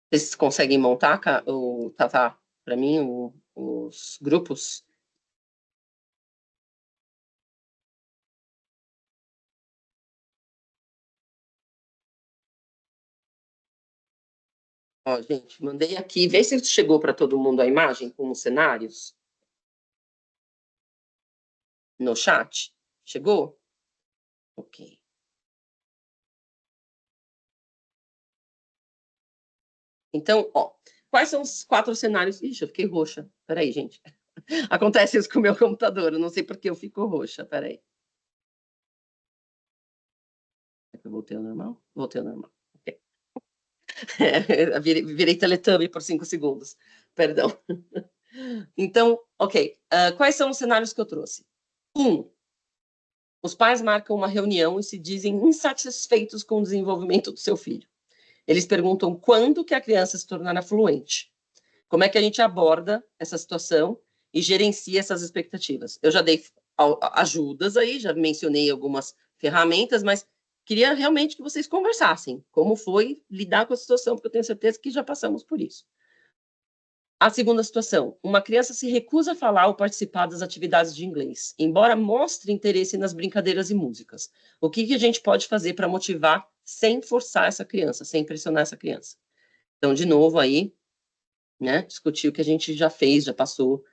Vocês conseguem montar, o Tata, para mim, os grupos? Ó, gente, mandei aqui. Vê se chegou para todo mundo a imagem com os cenários. No chat. Chegou? Ok. Então, ó, quais são os 4 cenários? Ixi, eu fiquei roxa. Peraí, gente. Acontece isso com o meu computador. Eu não sei por que eu fico roxa. Peraí. Eu voltei ao normal? Voltei ao normal. Okay. Virei Teletubby por 5 segundos. Perdão. Então, ok. Quais são os cenários que eu trouxe? 1. Os pais marcam uma reunião e se dizem insatisfeitos com o desenvolvimento do seu filho. Eles perguntam quando que a criança se tornará fluente. Como é que a gente aborda essa situação e gerencia essas expectativas? Eu já dei ajudas aí, já mencionei algumas ferramentas, mas queria realmente que vocês conversassem como foi lidar com a situação, porque eu tenho certeza que já passamos por isso. A segunda situação, uma criança se recusa a falar ou participar das atividades de inglês, embora mostre interesse nas brincadeiras e músicas. O que a gente pode fazer para motivar sem forçar essa criança, sem pressionar essa criança? Então, de novo aí, né, discutir o que a gente já fez, já passou.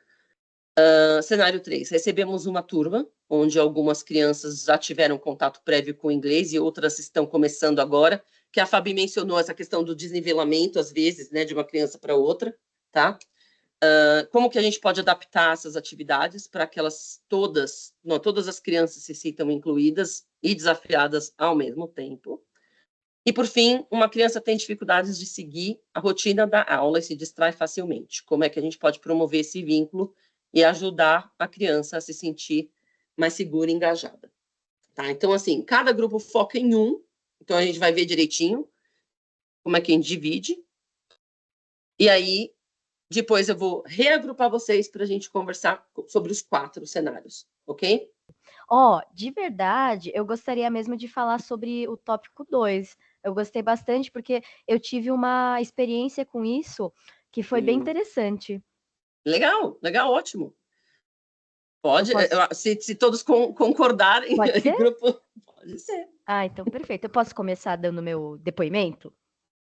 Cenário 3, recebemos uma turma, onde algumas crianças já tiveram contato prévio com o inglês e outras estão começando agora, que a Fabi mencionou essa questão do desnivelamento, às vezes, né, de uma criança para outra, tá? Como que a gente pode adaptar essas atividades para que elas todas as crianças se sintam incluídas e desafiadas ao mesmo tempo? E, por fim, uma criança tem dificuldades de seguir a rotina da aula e se distrai facilmente. Como é que a gente pode promover esse vínculo e ajudar a criança a se sentir mais segura e engajada? Tá? Então, assim, cada grupo foca em um, então a gente vai ver direitinho como é que a gente divide. E aí, depois eu vou reagrupar vocês para a gente conversar sobre os 4 cenários, ok? De verdade, eu gostaria mesmo de falar sobre o tópico 2. Eu gostei bastante porque eu tive uma experiência com isso que foi bem interessante. Legal, ótimo. Pode, posso... se todos concordarem, Pode ser? Grupo, pode ser. Então perfeito. Eu posso começar dando meu depoimento?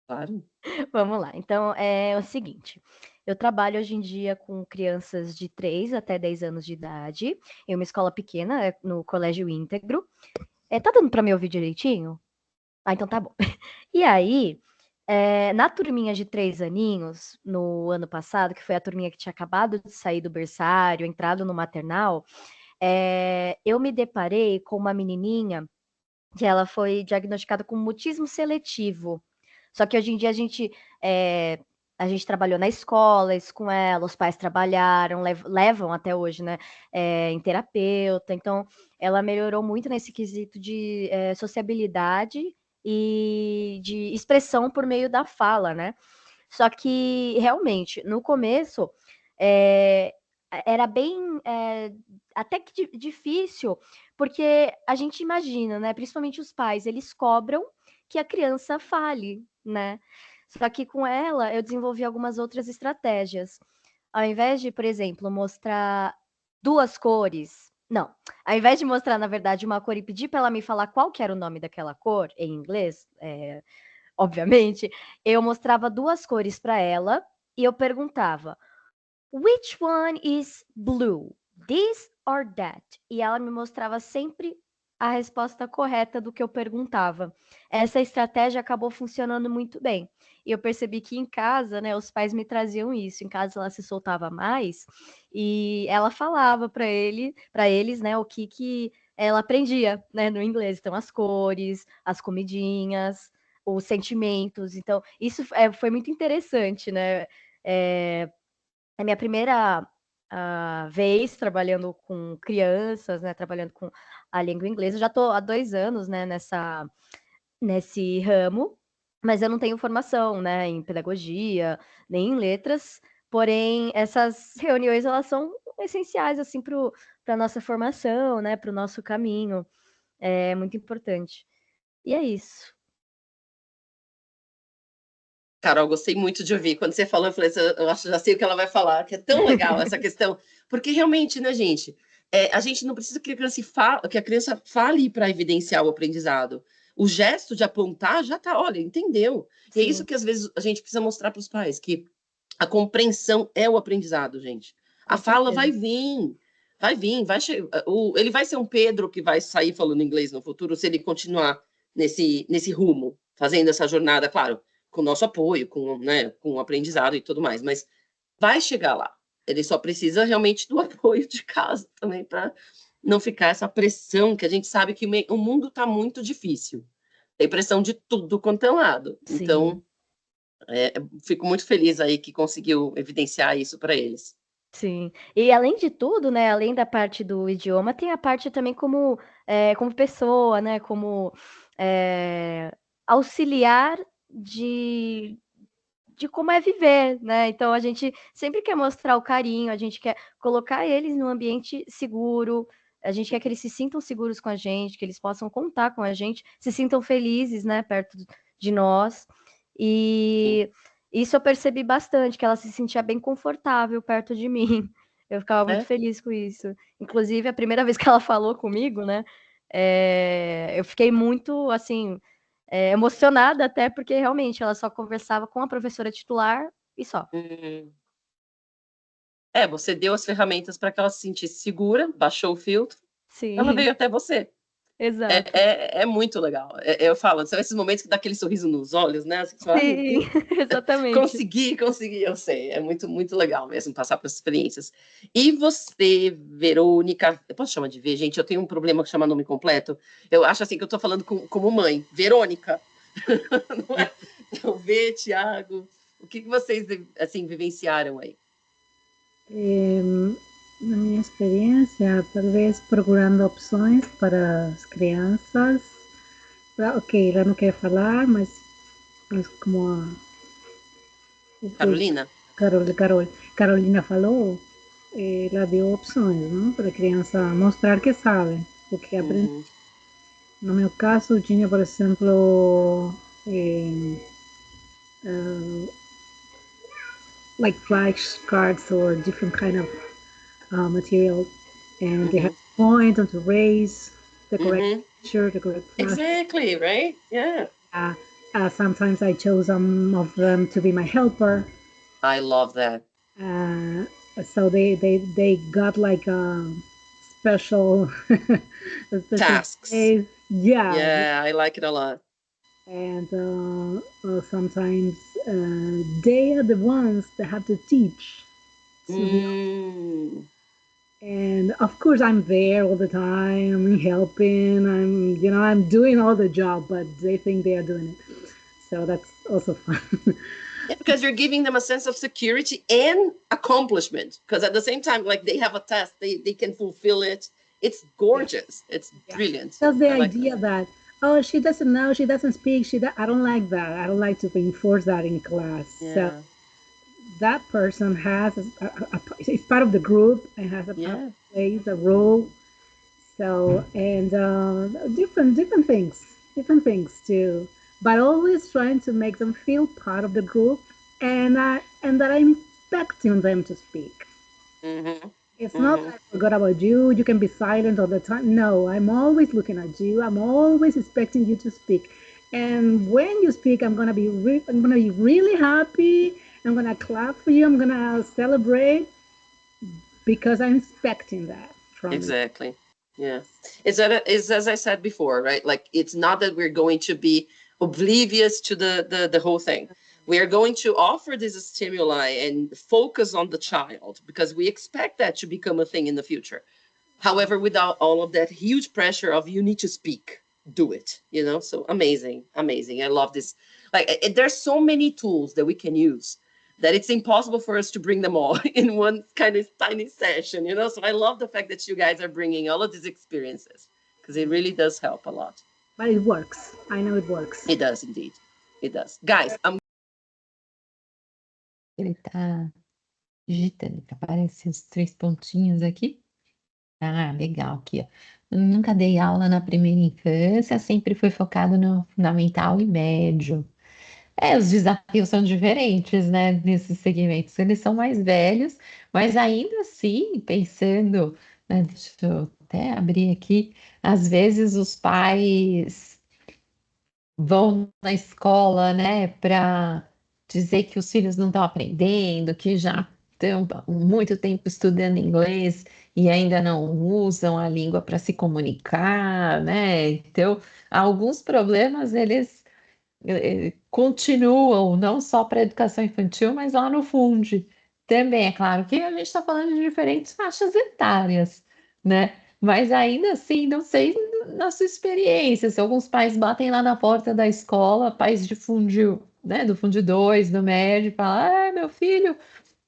Claro. Vamos lá. Então, é o seguinte. Eu trabalho hoje em dia com crianças de 3 até 10 anos de idade, em uma escola pequena, no Colégio Íntegro. Tá dando para me ouvir direitinho? Então tá bom. E aí, na turminha de 3 aninhos, no ano passado, que foi a turminha que tinha acabado de sair do berçário, entrado no maternal, eu me deparei com uma menininha que ela foi diagnosticada com mutismo seletivo. Só que hoje em dia a gente trabalhou na escola, isso com ela, os pais trabalharam, levam até hoje, né, em terapeuta. Então, ela melhorou muito nesse quesito de sociabilidade e de expressão por meio da fala, né? Só que, realmente, no começo, era bem até que difícil, porque a gente imagina, né? Principalmente os pais, eles cobram que a criança fale, né? Só que com ela eu desenvolvi algumas outras estratégias. Ao invés de, por exemplo, mostrar 2 cores Não, ao invés de mostrar, na verdade, uma cor e pedir para ela me falar qual que era o nome daquela cor, em inglês, obviamente, eu mostrava 2 cores para ela e eu perguntava: "Which one is blue? This or that?" E ela me mostrava sempre a resposta correta do que eu perguntava. Essa estratégia acabou funcionando muito bem. E eu percebi que em casa, né, os pais me traziam isso. Em casa ela se soltava mais e ela falava para eles, né, o que ela aprendia, né, no inglês. Então, as cores, as comidinhas, os sentimentos. Então, isso foi muito interessante, né? A minha primeira vez trabalhando com crianças, né, trabalhando com a língua inglesa. Eu já estou há 2 anos, né, nesse ramo, mas eu não tenho formação, né, em pedagogia, nem em letras, porém essas reuniões elas são essenciais, assim, para a nossa formação, né, para o nosso caminho, é muito importante. E é isso. Carol, gostei muito de ouvir. Quando você falou, eu falei, eu acho, já sei o que ela vai falar, que é tão legal essa questão. Porque realmente, né, gente, a gente não precisa que a criança fale para evidenciar o aprendizado. O gesto de apontar já tá, olha, entendeu? E é isso que às vezes a gente precisa mostrar para os pais, que a compreensão é o aprendizado, gente. A fala vai vir, ele vai ser um Pedro que vai sair falando inglês no futuro se ele continuar nesse rumo, fazendo essa jornada, claro, com o nosso apoio, né, com o aprendizado e tudo mais, mas vai chegar lá. Ele só precisa realmente do apoio de casa também, para não ficar essa pressão, que a gente sabe que o mundo está muito difícil. Tem pressão de tudo quanto é lado. Sim. Então, fico muito feliz aí que conseguiu evidenciar isso para eles. Sim. E além de tudo, né, além da parte do idioma, tem a parte também como pessoa, né, como auxiliar de como é viver, né? Então a gente sempre quer mostrar o carinho, a gente quer colocar eles num ambiente seguro, a gente quer que eles se sintam seguros com a gente, que eles possam contar com a gente, se sintam felizes, né, perto de nós. E isso eu percebi bastante, que ela se sentia bem confortável perto de mim. Eu ficava muito feliz com isso. Inclusive, a primeira vez que ela falou comigo, né, eu fiquei muito, assim, emocionada até, porque realmente ela só conversava com a professora titular e só. Você deu as ferramentas para que ela se sentisse segura, baixou o filtro, Sim. ela veio até você. Exato. É muito legal. Eu falo, são esses momentos que dá aquele sorriso nos olhos, né? Assim, fala, Sim, exatamente. Consegui, eu sei. É muito, muito legal mesmo passar por essas experiências. E você, Verônica, eu posso chamar de V, gente? Eu tenho um problema com chamar nome completo. Eu acho assim que eu estou falando como mãe. Verônica. Não é? Então, V, Tiago. O que vocês, assim, vivenciaram aí? Na minha experiência, talvez procurando opções para as crianças. Ok, ela não quer falar, mas como a Carolina? Carolina falou, ela deu opções, não? Para a criança mostrar que sabe, o que aprende. No meu caso, tinha, por exemplo, like flashcards or different kind of material, and they have to point and to raise the correct picture, the correct flash. Exactly, right? Yeah. Sometimes I chose some of them to be my helper. I love that. So they got like a special tasks. Days. Yeah, I like it a lot. And sometimes they are the ones that have to teach. And of course, I'm there all the time. I'm helping. I'm doing all the job, but they think they are doing it. So that's also fun. Yeah, because you're giving them a sense of security and accomplishment. Because at the same time, like they have a task, they can fulfill it. It's gorgeous. It's brilliant. That's the idea that, oh, she doesn't know, she doesn't speak, I don't like that. I don't like to reinforce that in class. Yeah. So that person has is part of the group and has plays a role. So, and different things too. But always trying to make them feel part of the group, and that I'm expecting them to speak. It's not that I forgot about you. You can be silent all the time. No, I'm always looking at you. I'm always expecting you to speak. And when you speak, I'm gonna be really happy. I'm gonna clap for you. I'm gonna celebrate because I'm expecting that from you. Exactly. Yeah. It's as I said before, right? Like, it's not that we're going to be oblivious to the whole thing. We are going to offer this stimuli and focus on the child because we expect that to become a thing in the future. However, without all of that huge pressure of you need to speak, do it, you know? So amazing, amazing. I love this. Like, there's so many tools that we can use that it's impossible for us to bring them all in one kind of tiny session, you know? So I love the fact that you guys are bringing all of these experiences because it really does help a lot. But it works. I know it works. It does indeed. It does. Guys, Ele tá digitando, que aparecem os 3 pontinhos aqui. Ah, legal, aqui, ó. Eu nunca dei aula na primeira infância, sempre fui focado no fundamental e médio. Os desafios são diferentes, né, nesses segmentos. Eles são mais velhos, mas ainda assim, pensando, né, deixa eu até abrir aqui, às vezes os pais vão na escola, né, para dizer que os filhos não estão aprendendo, que já estão muito tempo estudando inglês e ainda não usam a língua para se comunicar, né? Então, alguns problemas eles continuam, não só para a educação infantil, mas lá no Funde. Também é claro que a gente está falando de diferentes faixas etárias, né? Mas ainda assim, não sei na sua experiência, se alguns pais batem lá na porta da escola, pais de Funde, né, do Funde 2, do médio, falam, meu filho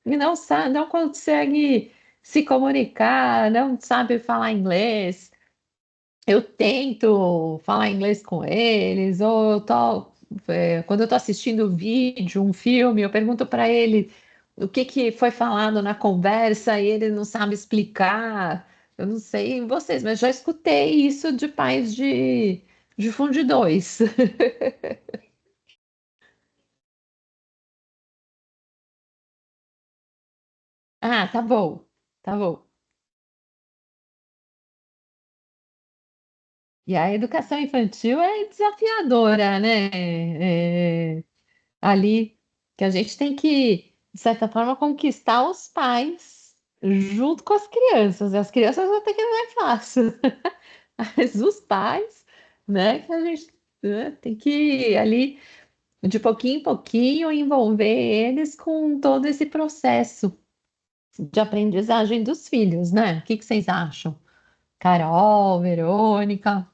não sabe, não consegue se comunicar, não sabe falar inglês. Eu tento falar inglês com eles, ou quando eu estou assistindo vídeo, um filme, eu pergunto para ele o que foi falado na conversa e ele não sabe explicar. Eu não sei vocês, mas já escutei isso de pais de Funde 2. Ah, tá bom, tá bom. E a educação infantil é desafiadora, né? Ali que a gente tem que, de certa forma, conquistar os pais junto com as crianças. E as crianças até que não é fácil, mas os pais, né, que a gente, né, tem que ali, de pouquinho em pouquinho, envolver eles com todo esse processo de aprendizagem dos filhos, né? O que vocês acham? Carol, Verônica?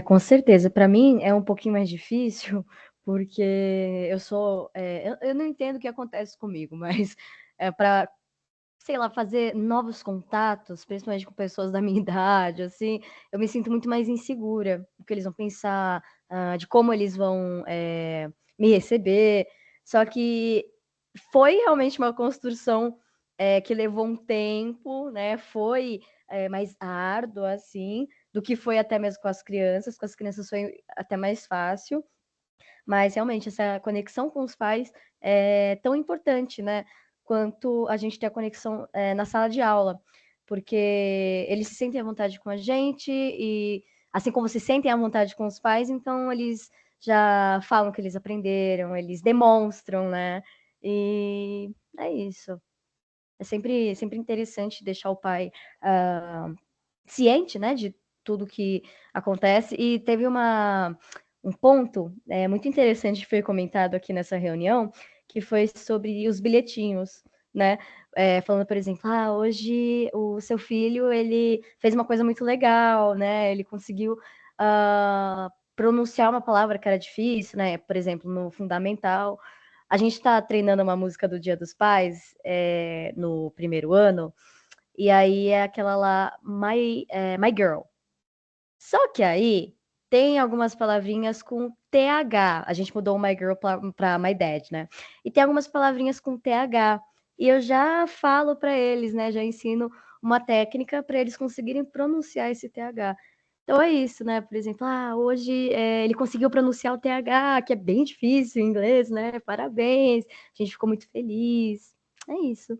Com certeza. Para mim é um pouquinho mais difícil, porque eu sou, eu não entendo o que acontece comigo, mas para, sei lá, fazer novos contatos, principalmente com pessoas da minha idade, assim, eu me sinto muito mais insegura, do que eles vão pensar, de como eles vão me receber. Só que foi realmente uma construção que levou um tempo, né? Foi mais árduo, assim, do que foi até mesmo com as crianças. Com as crianças foi até mais fácil, mas realmente essa conexão com os pais é tão importante, né? Quanto a gente ter a conexão na sala de aula, porque eles se sentem à vontade com a gente e assim como se sentem à vontade com os pais, então eles já falam que eles aprenderam, eles demonstram, né? E é isso. É sempre interessante deixar o pai ciente, né, de tudo que acontece. E teve um ponto muito interessante que foi comentado aqui nessa reunião, que foi sobre os bilhetinhos, né? Falando, por exemplo, hoje o seu filho ele fez uma coisa muito legal, né? Ele conseguiu pronunciar uma palavra que era difícil, né? Por exemplo, no fundamental. A gente está treinando uma música do Dia dos Pais no primeiro ano, e aí é aquela lá, My Girl. Só que aí tem algumas palavrinhas com TH. A gente mudou o My Girl para My Dad, né? E tem algumas palavrinhas com TH. E eu já falo para eles, né? Já ensino uma técnica para eles conseguirem pronunciar esse TH. Então é isso, né? Por exemplo, hoje ele conseguiu pronunciar o TH, que é bem difícil em inglês, né? Parabéns, a gente ficou muito feliz. É isso.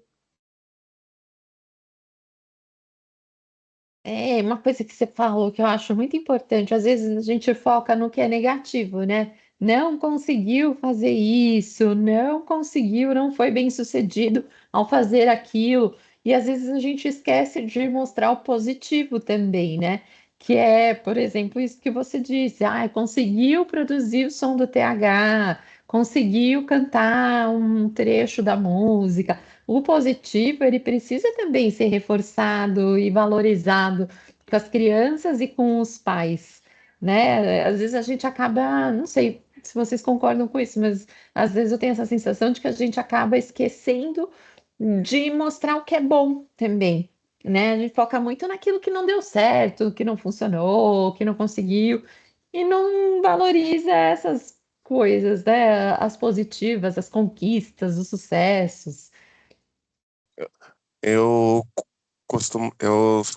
É uma coisa que você falou que eu acho muito importante. Às vezes a gente foca no que é negativo, né? Não conseguiu fazer isso, não conseguiu, não foi bem sucedido ao fazer aquilo. E às vezes a gente esquece de mostrar o positivo também, né? Que é, por exemplo, isso que você disse. Conseguiu produzir o som do TH, conseguiu cantar um trecho da música. O positivo, ele precisa também ser reforçado e valorizado com as crianças e com os pais, né? Às vezes a gente acaba, não sei se vocês concordam com isso, mas às vezes eu tenho essa sensação de que a gente acaba esquecendo de mostrar o que é bom também, né? A gente foca muito naquilo que não deu certo, que não funcionou, que não conseguiu, e não valoriza essas coisas, né? As positivas, as conquistas, os sucessos. Eu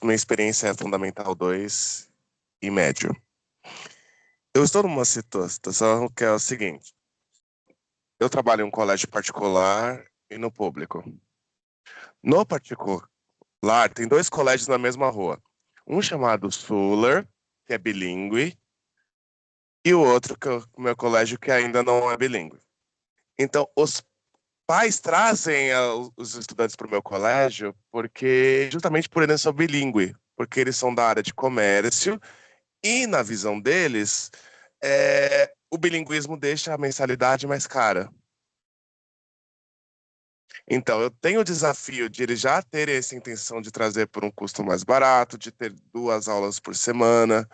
minha experiência é Fundamental 2 e médio. Eu estou numa situação que é o seguinte: eu trabalho em um colégio particular e no público. No particular, tem 2 colégios na mesma rua. Um chamado Suller, que é bilíngue, e o outro, que é o meu colégio, que ainda não é bilíngue. Então, os pais trazem os estudantes para o meu colégio justamente por eles são bilíngue, porque eles são da área de comércio e, na visão deles, o bilinguismo deixa a mensalidade mais cara. Então, eu tenho o desafio de eles já terem essa intenção de trazer por um custo mais barato, de ter 2 aulas por semana.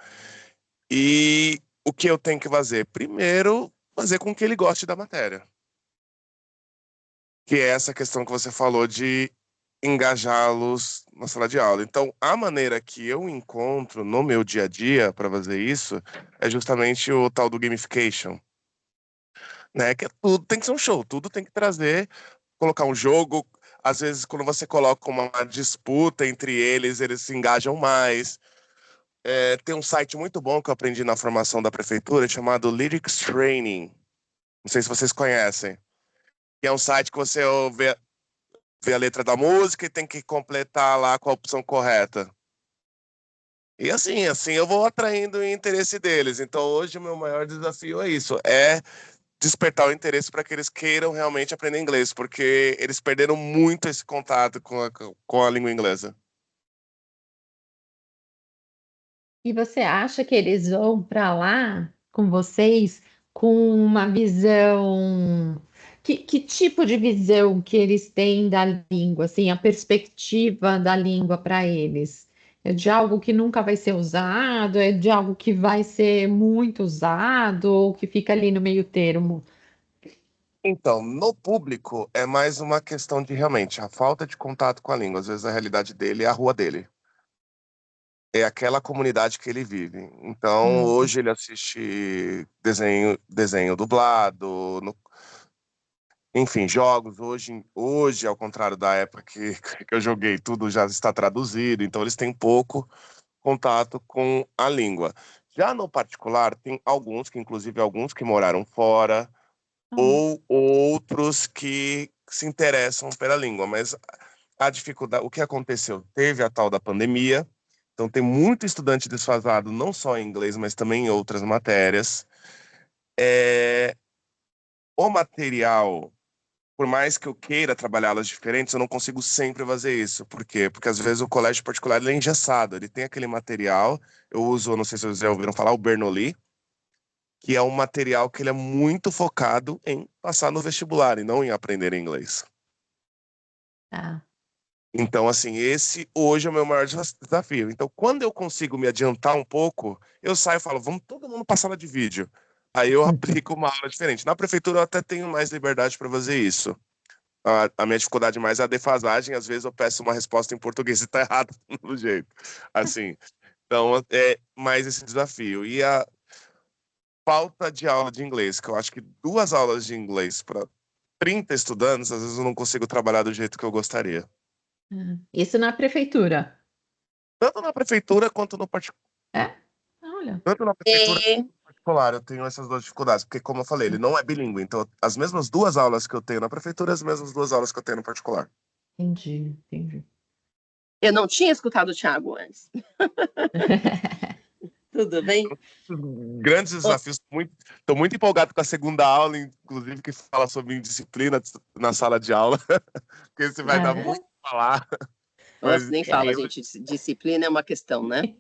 E o que eu tenho que fazer? Primeiro, fazer com que ele goste da matéria. Que é essa questão que você falou de engajá-los na sala de aula. Então, a maneira que eu encontro no meu dia a dia para fazer isso é justamente o tal do gamification, né? Que tudo tem que ser um show, tudo tem que trazer, colocar um jogo. Às vezes, quando você coloca uma disputa entre eles, eles se engajam mais. Tem um site muito bom que eu aprendi na formação da prefeitura chamado Lyrics Training. Não sei se vocês conhecem. Que é um site que você vê a letra da música e tem que completar lá com a opção correta. E assim eu vou atraindo o interesse deles. Então, hoje, o meu maior desafio é isso, despertar o interesse para que eles queiram realmente aprender inglês, porque eles perderam muito esse contato com a língua inglesa. E você acha que eles vão para lá com vocês com uma visão? Que tipo de visão que eles têm da língua, assim, a perspectiva da língua para eles? É de algo que nunca vai ser usado? É de algo que vai ser muito usado? Ou que fica ali no meio termo? Então, no público, é mais uma questão de realmente a falta de contato com a língua. Às vezes, a realidade dele é a rua dele. É aquela comunidade que ele vive. Então, Hum. hoje ele assiste desenho dublado, enfim, jogos. Hoje, ao contrário da época que eu joguei, tudo já está traduzido. Então, eles têm pouco contato com a língua. Já no particular, tem alguns que moraram fora, Ah, ou outros que se interessam pela língua, mas a dificuldade, o que aconteceu? Teve a tal da pandemia, então tem muito estudante desfasado, não só em inglês, mas também em outras matérias. O material, por mais que eu queira trabalhá-las diferentes, eu não consigo sempre fazer isso. Por quê? Porque às vezes o colégio particular ele é engessado, ele tem aquele material, eu uso, não sei se vocês já ouviram falar, o Bernoulli, que é um material que ele é muito focado em passar no vestibular e não em aprender inglês. tá. Então, assim, esse hoje é o meu maior desafio. Então, quando eu consigo me adiantar um pouco, eu saio e falo, vamos todo mundo para a sala de vídeo. Aí eu aplico uma aula diferente. Na prefeitura eu até tenho mais liberdade para fazer isso. A minha dificuldade mais é a defasagem. Às vezes eu peço uma resposta em português e tá errado do jeito. Assim, então é mais esse desafio. E a falta de aula de inglês, que eu acho que 2 aulas de inglês para 30 estudantes, às vezes eu não consigo trabalhar do jeito que eu gostaria. Isso na prefeitura. Tanto na prefeitura quanto no particular. É? Olha. Tanto na prefeitura quanto no particular, eu tenho essas duas dificuldades, porque, como eu falei, ele não é bilíngue. Então, as mesmas 2 aulas que eu tenho na prefeitura, as mesmas 2 aulas que eu tenho no particular. Entendi. Eu não tinha escutado o Thiago antes. Tudo bem? Grandes desafios. Estou muito empolgado com a segunda aula, inclusive, que fala sobre indisciplina na sala de aula, porque você vai dar muito para falar. Nossa, nem fala, gente. Disciplina é uma questão, né?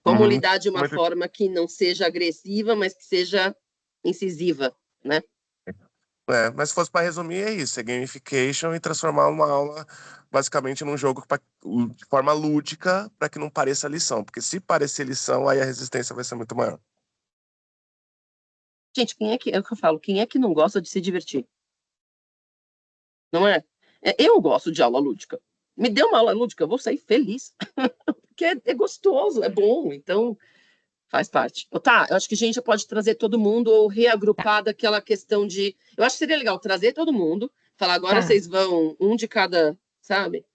Como lidar de uma forma que não seja agressiva, mas que seja incisiva, né? Mas se fosse para resumir, é isso: é gamification e transformar uma aula basicamente num jogo de forma lúdica para que não pareça lição. Porque se parecer lição, aí a resistência vai ser muito maior. Gente, é o que eu falo, quem é que não gosta de se divertir? Não é? Eu gosto de aula lúdica. Me dê uma aula lúdica, eu vou sair feliz. Porque é gostoso, é bom, então faz parte. Tá, eu acho que a gente já pode trazer todo mundo ou reagrupar daquela questão de... Eu acho que seria legal trazer todo mundo, falar agora vocês vão um de cada, sabe?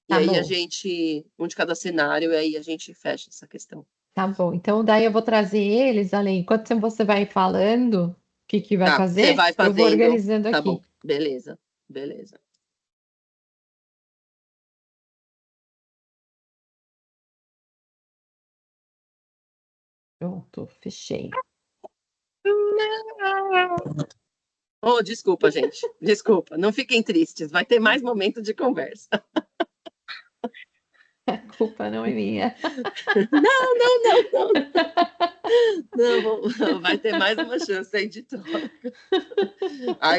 E aí a gente, um de cada cenário, e aí a gente fecha essa questão. Tá bom, então daí eu vou trazer eles, Ale, enquanto você vai falando o que vai fazer, você vai fazendo, eu vou organizando tá aqui. Bom. Beleza. Pronto, fechei. Oh, desculpa, gente. Desculpa. Não fiquem tristes. Vai ter mais momento de conversa. A culpa não é minha. Não, vai ter mais uma chance aí de troca.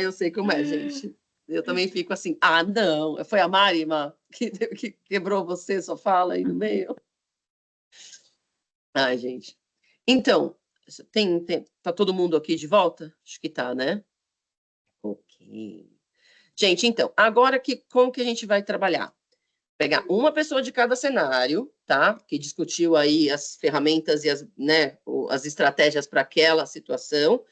Eu sei como é, gente. Eu também fico assim, não. Foi a Marima que quebrou você, só fala aí no meio. Gente. Então, tá todo mundo aqui de volta? Acho que tá, né? Ok. Gente, então, agora como que a gente vai trabalhar? Pegar uma pessoa de cada cenário, tá? Que discutiu aí as ferramentas e as estratégias para aquela situação,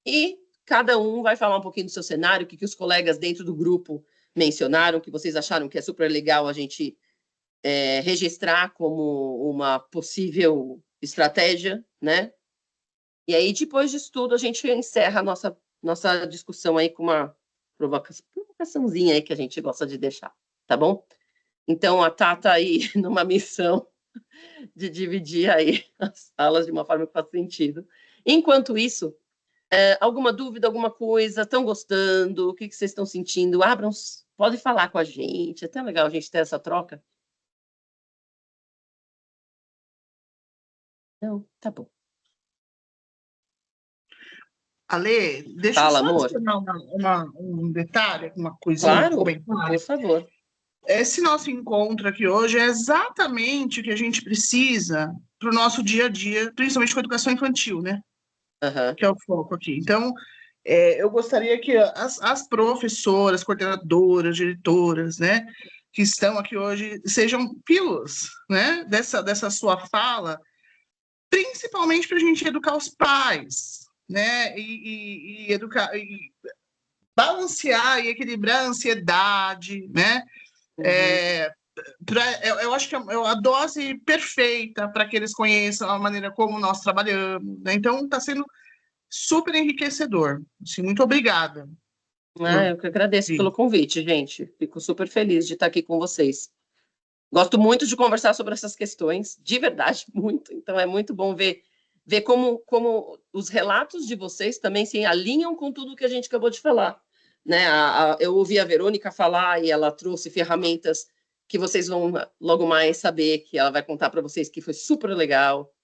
e cada um vai falar um pouquinho do seu cenário, o que os colegas dentro do grupo mencionaram, que vocês acharam que é super legal a gente registrar como uma possível estratégia, né? E aí, depois disso tudo, a gente encerra a nossa discussão aí com uma provocaçãozinha aí que a gente gosta de deixar, tá bom? Então, a Tata aí numa missão de dividir aí as salas de uma forma que faça sentido. Enquanto isso, alguma dúvida, alguma coisa? Estão gostando? O que vocês estão sentindo? Pode falar com a gente. É tão legal a gente ter essa troca. Não, tá bom. Ale, deixa Fala, eu só amor. adicionar um detalhe, uma coisinha, Claro, um comentário. por favor. Esse nosso encontro aqui hoje é exatamente o que a gente precisa para o nosso dia a dia, principalmente com a educação infantil, né? Que é o foco aqui. Então, eu gostaria que as professoras, coordenadoras, diretoras, né, que estão aqui hoje, sejam pílulas, né, dessa sua fala, principalmente para a gente educar os pais, né, e educar, e balancear e equilibrar a ansiedade, né, eu acho que é a dose perfeita para que eles conheçam a maneira como nós trabalhamos, né? Então está sendo super enriquecedor. Assim, muito obrigada. Eu que agradeço pelo convite, gente. Fico super feliz de estar aqui com vocês. Gosto muito de conversar sobre essas questões, de verdade, muito. Então, é muito bom ver como os relatos de vocês também se alinham com tudo que a gente acabou de falar. Né? Eu ouvi a Verônica falar e ela trouxe ferramentas que vocês vão logo mais saber, que ela vai contar para vocês, que foi super legal.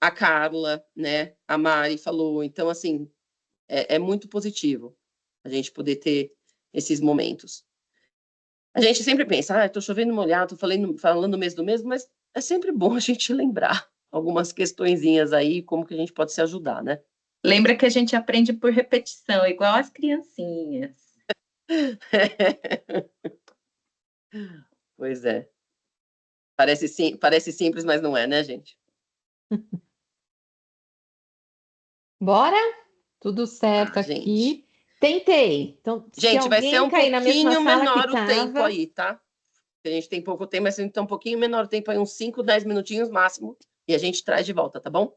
A Carla, né? A Mari falou. Então, assim, é muito positivo a gente poder ter esses momentos. A gente sempre pensa, estou chovendo molhado, estou falando o mês do mesmo, mas é sempre bom a gente lembrar algumas questõezinhas aí, como que a gente pode se ajudar, né? Lembra que a gente aprende por repetição, igual as criancinhas. Pois é. Parece simples, mas não é, né, gente? Bora? Tudo certo aqui. Gente. Tentei. Então, gente, vai ser um pouquinho menor o tempo aí, tá? A gente tem pouco tempo, mas a gente tem um pouquinho menor tempo aí, uns 5, 10 minutinhos máximo, e a gente traz de volta, tá bom?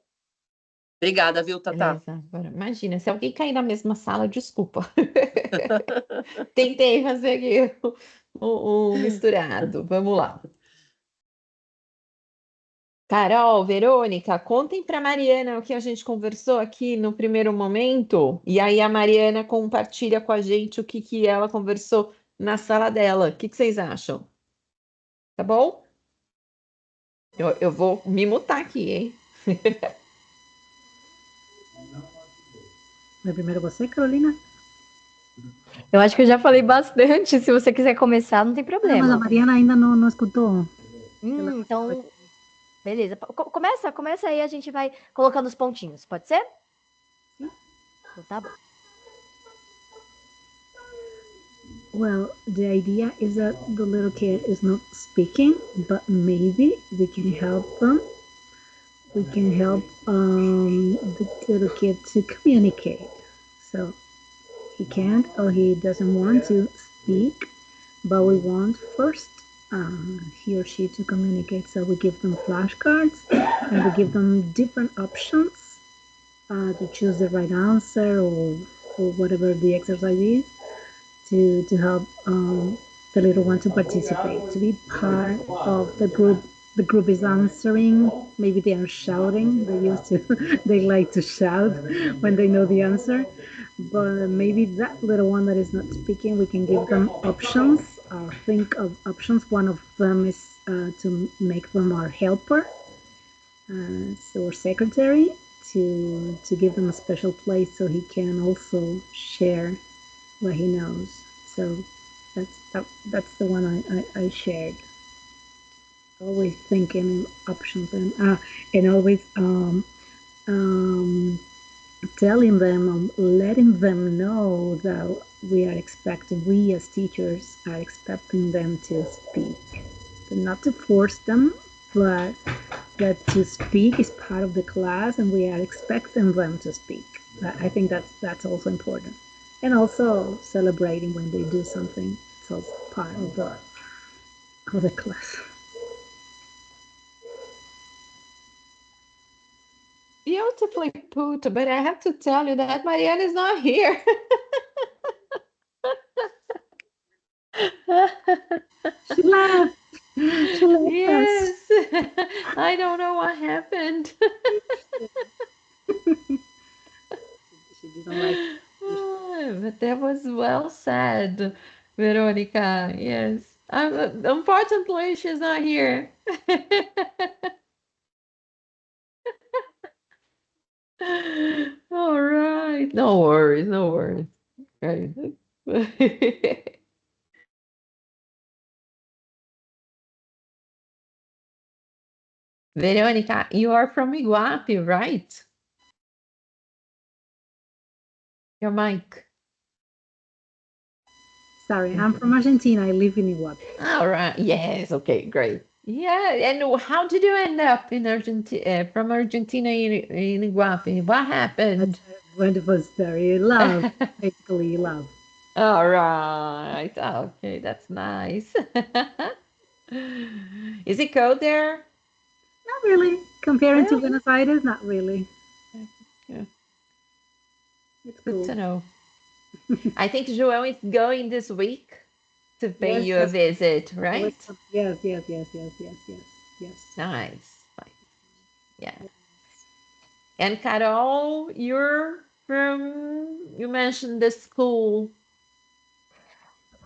Obrigada, viu, Tatá? Beleza. Agora, imagina, se alguém cair na mesma sala, desculpa. Tentei fazer aqui o misturado. Vamos lá. Carol, Verônica, contem para Mariana o que a gente conversou aqui no primeiro momento, e aí a Mariana compartilha com a gente o que ela conversou na sala dela. O que vocês acham? Tá bom? Eu vou me mutar aqui, hein? Primeiro você, Carolina? Eu acho que eu já falei bastante. Se você quiser começar, não tem Mas a problema. Mariana ainda não escutou. Então, beleza. Começa aí, a gente vai colocando os pontinhos, pode ser? Então, tá bom. Well, the idea is that the little kid is not speaking, but maybe we can help them. We can help the little kid to communicate. So he can't or he doesn't want to speak, but we want first he or she to communicate. So we give them flashcards and we give them different options to choose the right answer or whatever the exercise is to help the little one to participate, to be part of the group. The group is answering, maybe they are shouting, they like to shout when they know the answer, but maybe that little one that is not speaking, we can give them options, think of options. One of them is to make them our helper, so our secretary, to give them a special place so he can also share what he knows. So that's the one I shared. Always thinking in options and always telling them, letting them know that we as teachers are expecting them to speak. But not to force them, but that to speak is part of the class and we are expecting them to speak. I think that's also important. And also celebrating when they do something. It's also part of the class. Beautifully put, but I have to tell you that Mariana is not here. She left. She left Yes. I don't know what happened. She didn't like. But that was well said, Veronica. Yes. Unfortunately, she's not here. All right. No worries. No worries. Right. Veronica, you are from Iguape, right? Your mic. Sorry, I'm from Argentina. I live in Iguape. All right. Yes. Okay. Great. Yeah. And how did you end up in Argentina? From Argentina in Iguape? What happened? When it was very love, basically love. All right. Okay, that's nice. Is it cold there? Not really. Comparing to Buenos Aires, not really. Yeah. It's Good cool. to know. I think João is going this week to pay you a visit, right? Yes. Nice. Yeah. And Carol, you mentioned the school.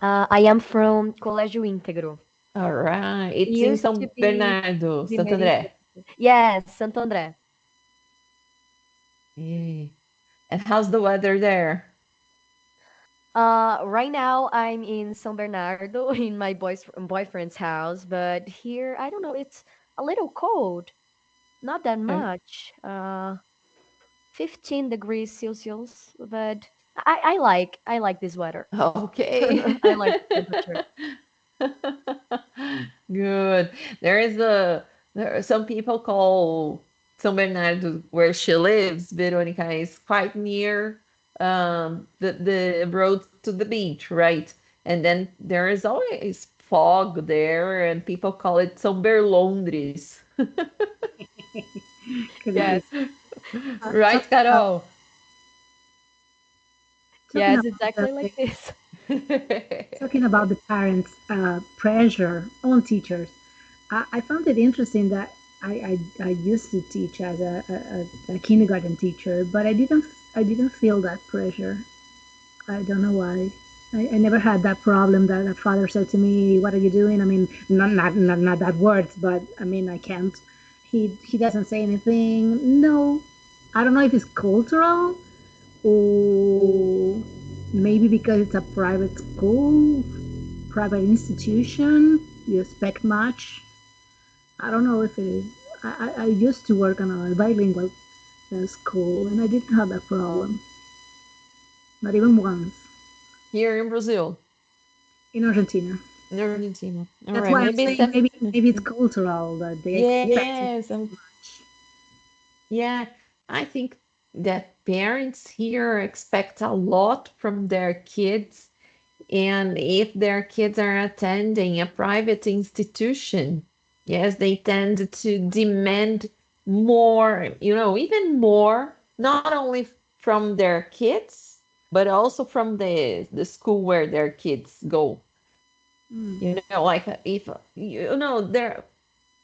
I am from Colégio Íntegro. All right. It's in São Bernardo, Santo André. Yes, Santo André. Yeah. And how's the weather there? Right now I'm in São Bernardo in my boyfriend's house, but here I don't know, it's a little cold. Not that much. 15 degrees Celsius, but I like this weather. Okay. I like the temperature. Good. There are some people call São Bernardo, where she lives, Veronica, is quite near the road to the beach, right? And then there is always fog there, and people call it São Berlondres. Yes. Right, Carol? Yes, exactly like this. Talking about the parents' pressure on teachers, I found it interesting that I used to teach as a kindergarten teacher, but I didn't feel that pressure. I don't know why. I never had that problem that a father said to me, "What are you doing?" I mean, not that words, but I mean, I can't. He doesn't say anything. No, I don't know if it's cultural or maybe because it's a private school, private institution. You expect much. I don't know if it is. I used to work on a bilingual school, and I didn't have that problem. Not even once. Here in Brazil. In Argentina. In Argentina. All That's right. why I'm Maybe saying maybe it's cultural that they expect yes. much. Yeah, I think that parents here expect a lot from their kids. And if their kids are attending a private institution, yes, they tend to demand more, even more, not only from their kids, but also from the school where their kids go. Like if, there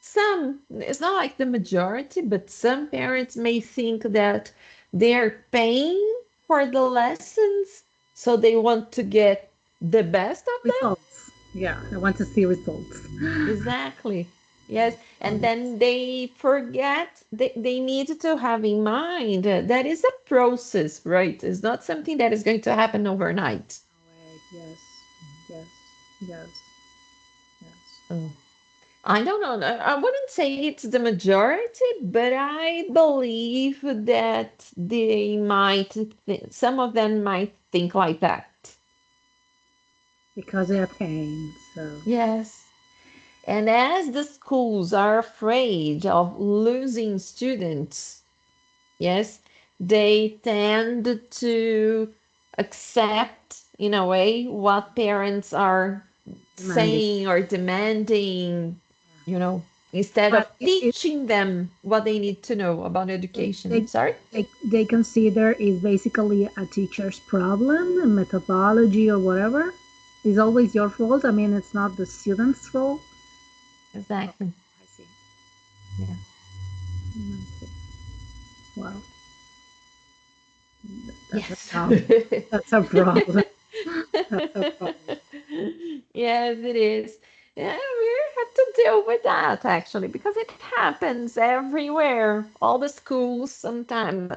some, it's not like the majority, but some parents may think that they're paying for the lessons, so they want to get the best of them. Results. Yeah, I want to see results. Exactly. Yes. And then they forget, they need to have in mind that is a process, right? It's not something that is going to happen overnight. Yes, yes, yes, yes. Oh. I don't know. I wouldn't say it's the majority, but I believe that some of them might think like that. Because they're paying, so. Yes. And as the schools are afraid of losing students, yes, they tend to accept, in a way, what parents are saying or demanding, instead of But teaching them what they need to know about education. Sorry? they consider is basically a teacher's problem, a methodology or whatever. It's always your fault. I mean, it's not the student's fault. Exactly. I see. Yeah. Wow. Yes. That's a problem. That's a problem. Yes, it is. Yeah, we have to deal with that actually because it happens everywhere. All the schools sometimes.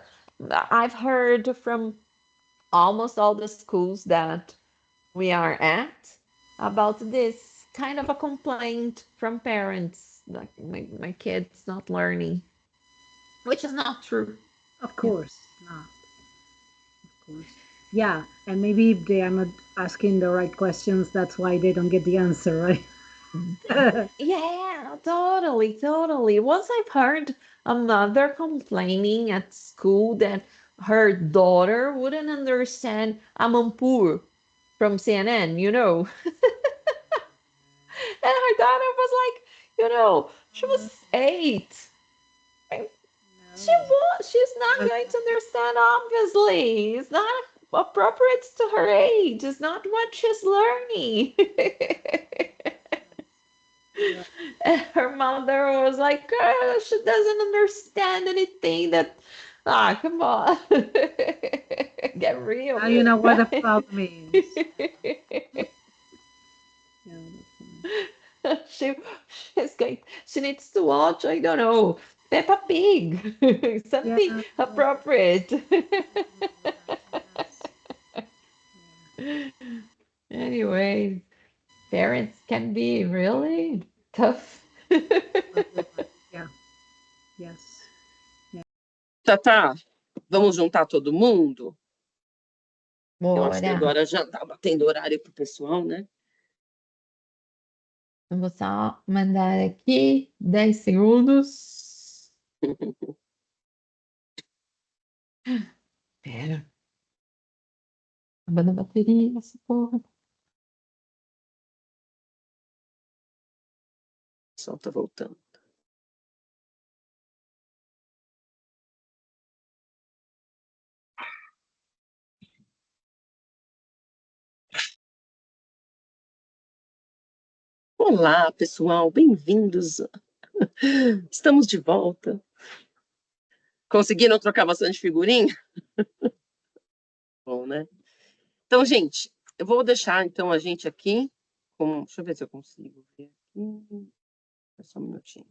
I've heard from almost all the schools that we are at about this kind of a complaint from parents, like my kid's not learning, which is not true. Of course not. Of course. Yeah, and maybe if they are not asking the right questions, that's why they don't get the answer, right? Yeah, totally, totally. Once I've heard a mother complaining at school that her daughter wouldn't understand Amanpour from CNN. And her daughter was like, she was 8. And she's not going to understand, obviously. It's not appropriate to her age. It's not what she's learning. And her mother was like, she doesn't understand anything come on. Get real. Now you know what the problem is. She needs to watch, I don't know, Peppa Pig. Something appropriate. Anyway, parents can be really tough. Yeah. Yes. Tá. Vamos juntar todo mundo? Eu acho que Bora. agora já tá batendo horário pro pessoal, né? Eu vou só mandar aqui 10 segundos. Pera. Acabando a bateria, essa porra. O pessoal tá voltando. Olá, pessoal, bem-vindos. Estamos de volta. Conseguiram trocar bastante figurinha? Bom, né? Então, gente, eu vou deixar então a gente aqui com... Deixa eu ver se eu consigo ver aqui. Só um minutinho.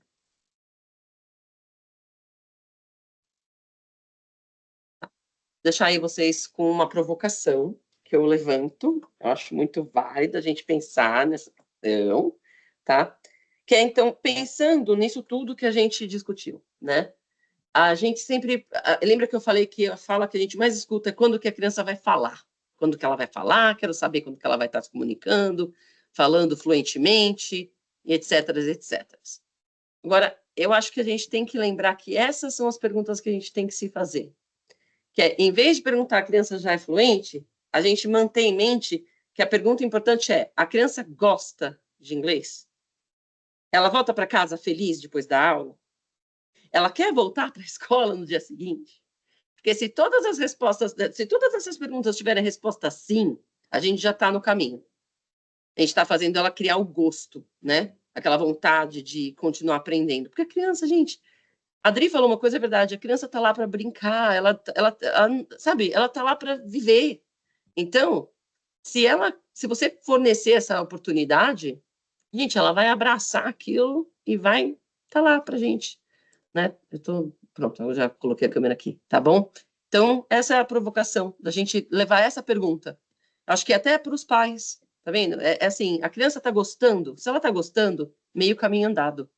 Deixar aí vocês com uma provocação que eu levanto. Eu acho muito válida a gente pensar nessa questão, tá? Que é, então, pensando nisso tudo que a gente discutiu, né? A gente sempre... Lembra que eu falei que a fala que a gente mais escuta é quando que a criança vai falar. Quando que ela vai falar, quero saber quando que ela vai estar se comunicando, falando fluentemente, etc, etc. Agora, eu acho que a gente tem que lembrar que essas são as perguntas que a gente tem que se fazer. Que é, em vez de perguntar a criança já é fluente, a gente mantém em mente que a pergunta importante é, a criança gosta de inglês? Ela volta para casa feliz depois da aula? Ela quer voltar para a escola no dia seguinte? Porque se todas essas perguntas tiverem resposta sim, a gente já está no caminho. A gente está fazendo ela criar o gosto, né? Aquela vontade de continuar aprendendo. Porque a criança, gente... A Adri falou uma coisa, é verdade, a criança está lá para brincar, ela sabe, ela está lá para viver. Então, se você fornecer essa oportunidade, gente, ela vai abraçar aquilo e vai estar lá para a gente, né? Pronto, eu já coloquei a câmera aqui, tá bom? Então, essa é a provocação, da gente levar essa pergunta. Acho que até para os pais, tá vendo? É assim, a criança está gostando, se ela está gostando, meio caminho andado.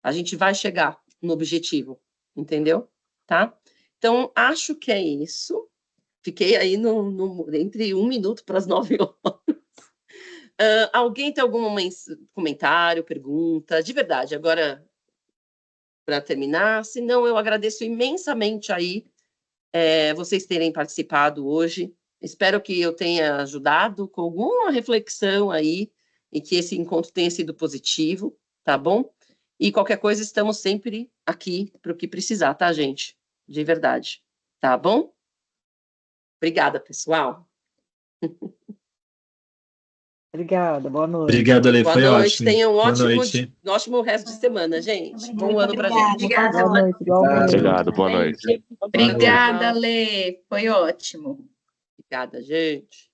A gente vai chegar no objetivo, entendeu? Tá? Então, acho que é isso. Fiquei aí entre 1 minuto para as 9 horas. Alguém tem algum comentário, pergunta? De verdade, agora, para terminar, se não, eu agradeço imensamente aí vocês terem participado hoje. Espero que eu tenha ajudado com alguma reflexão aí e que esse encontro tenha sido positivo, tá bom? E qualquer coisa, estamos sempre aqui para o que precisar, tá, gente? De verdade. Tá bom? Obrigada, pessoal. Obrigada, boa noite. Obrigado, Ale, boa foi noite. ótimo. Tenham Boa noite. ótimo resto de semana, gente. Bom ano para Obrigada. gente. Obrigada, Boa noite, igualmente. Obrigado, boa noite. Obrigada, Lê. Foi ótimo. Obrigada, gente.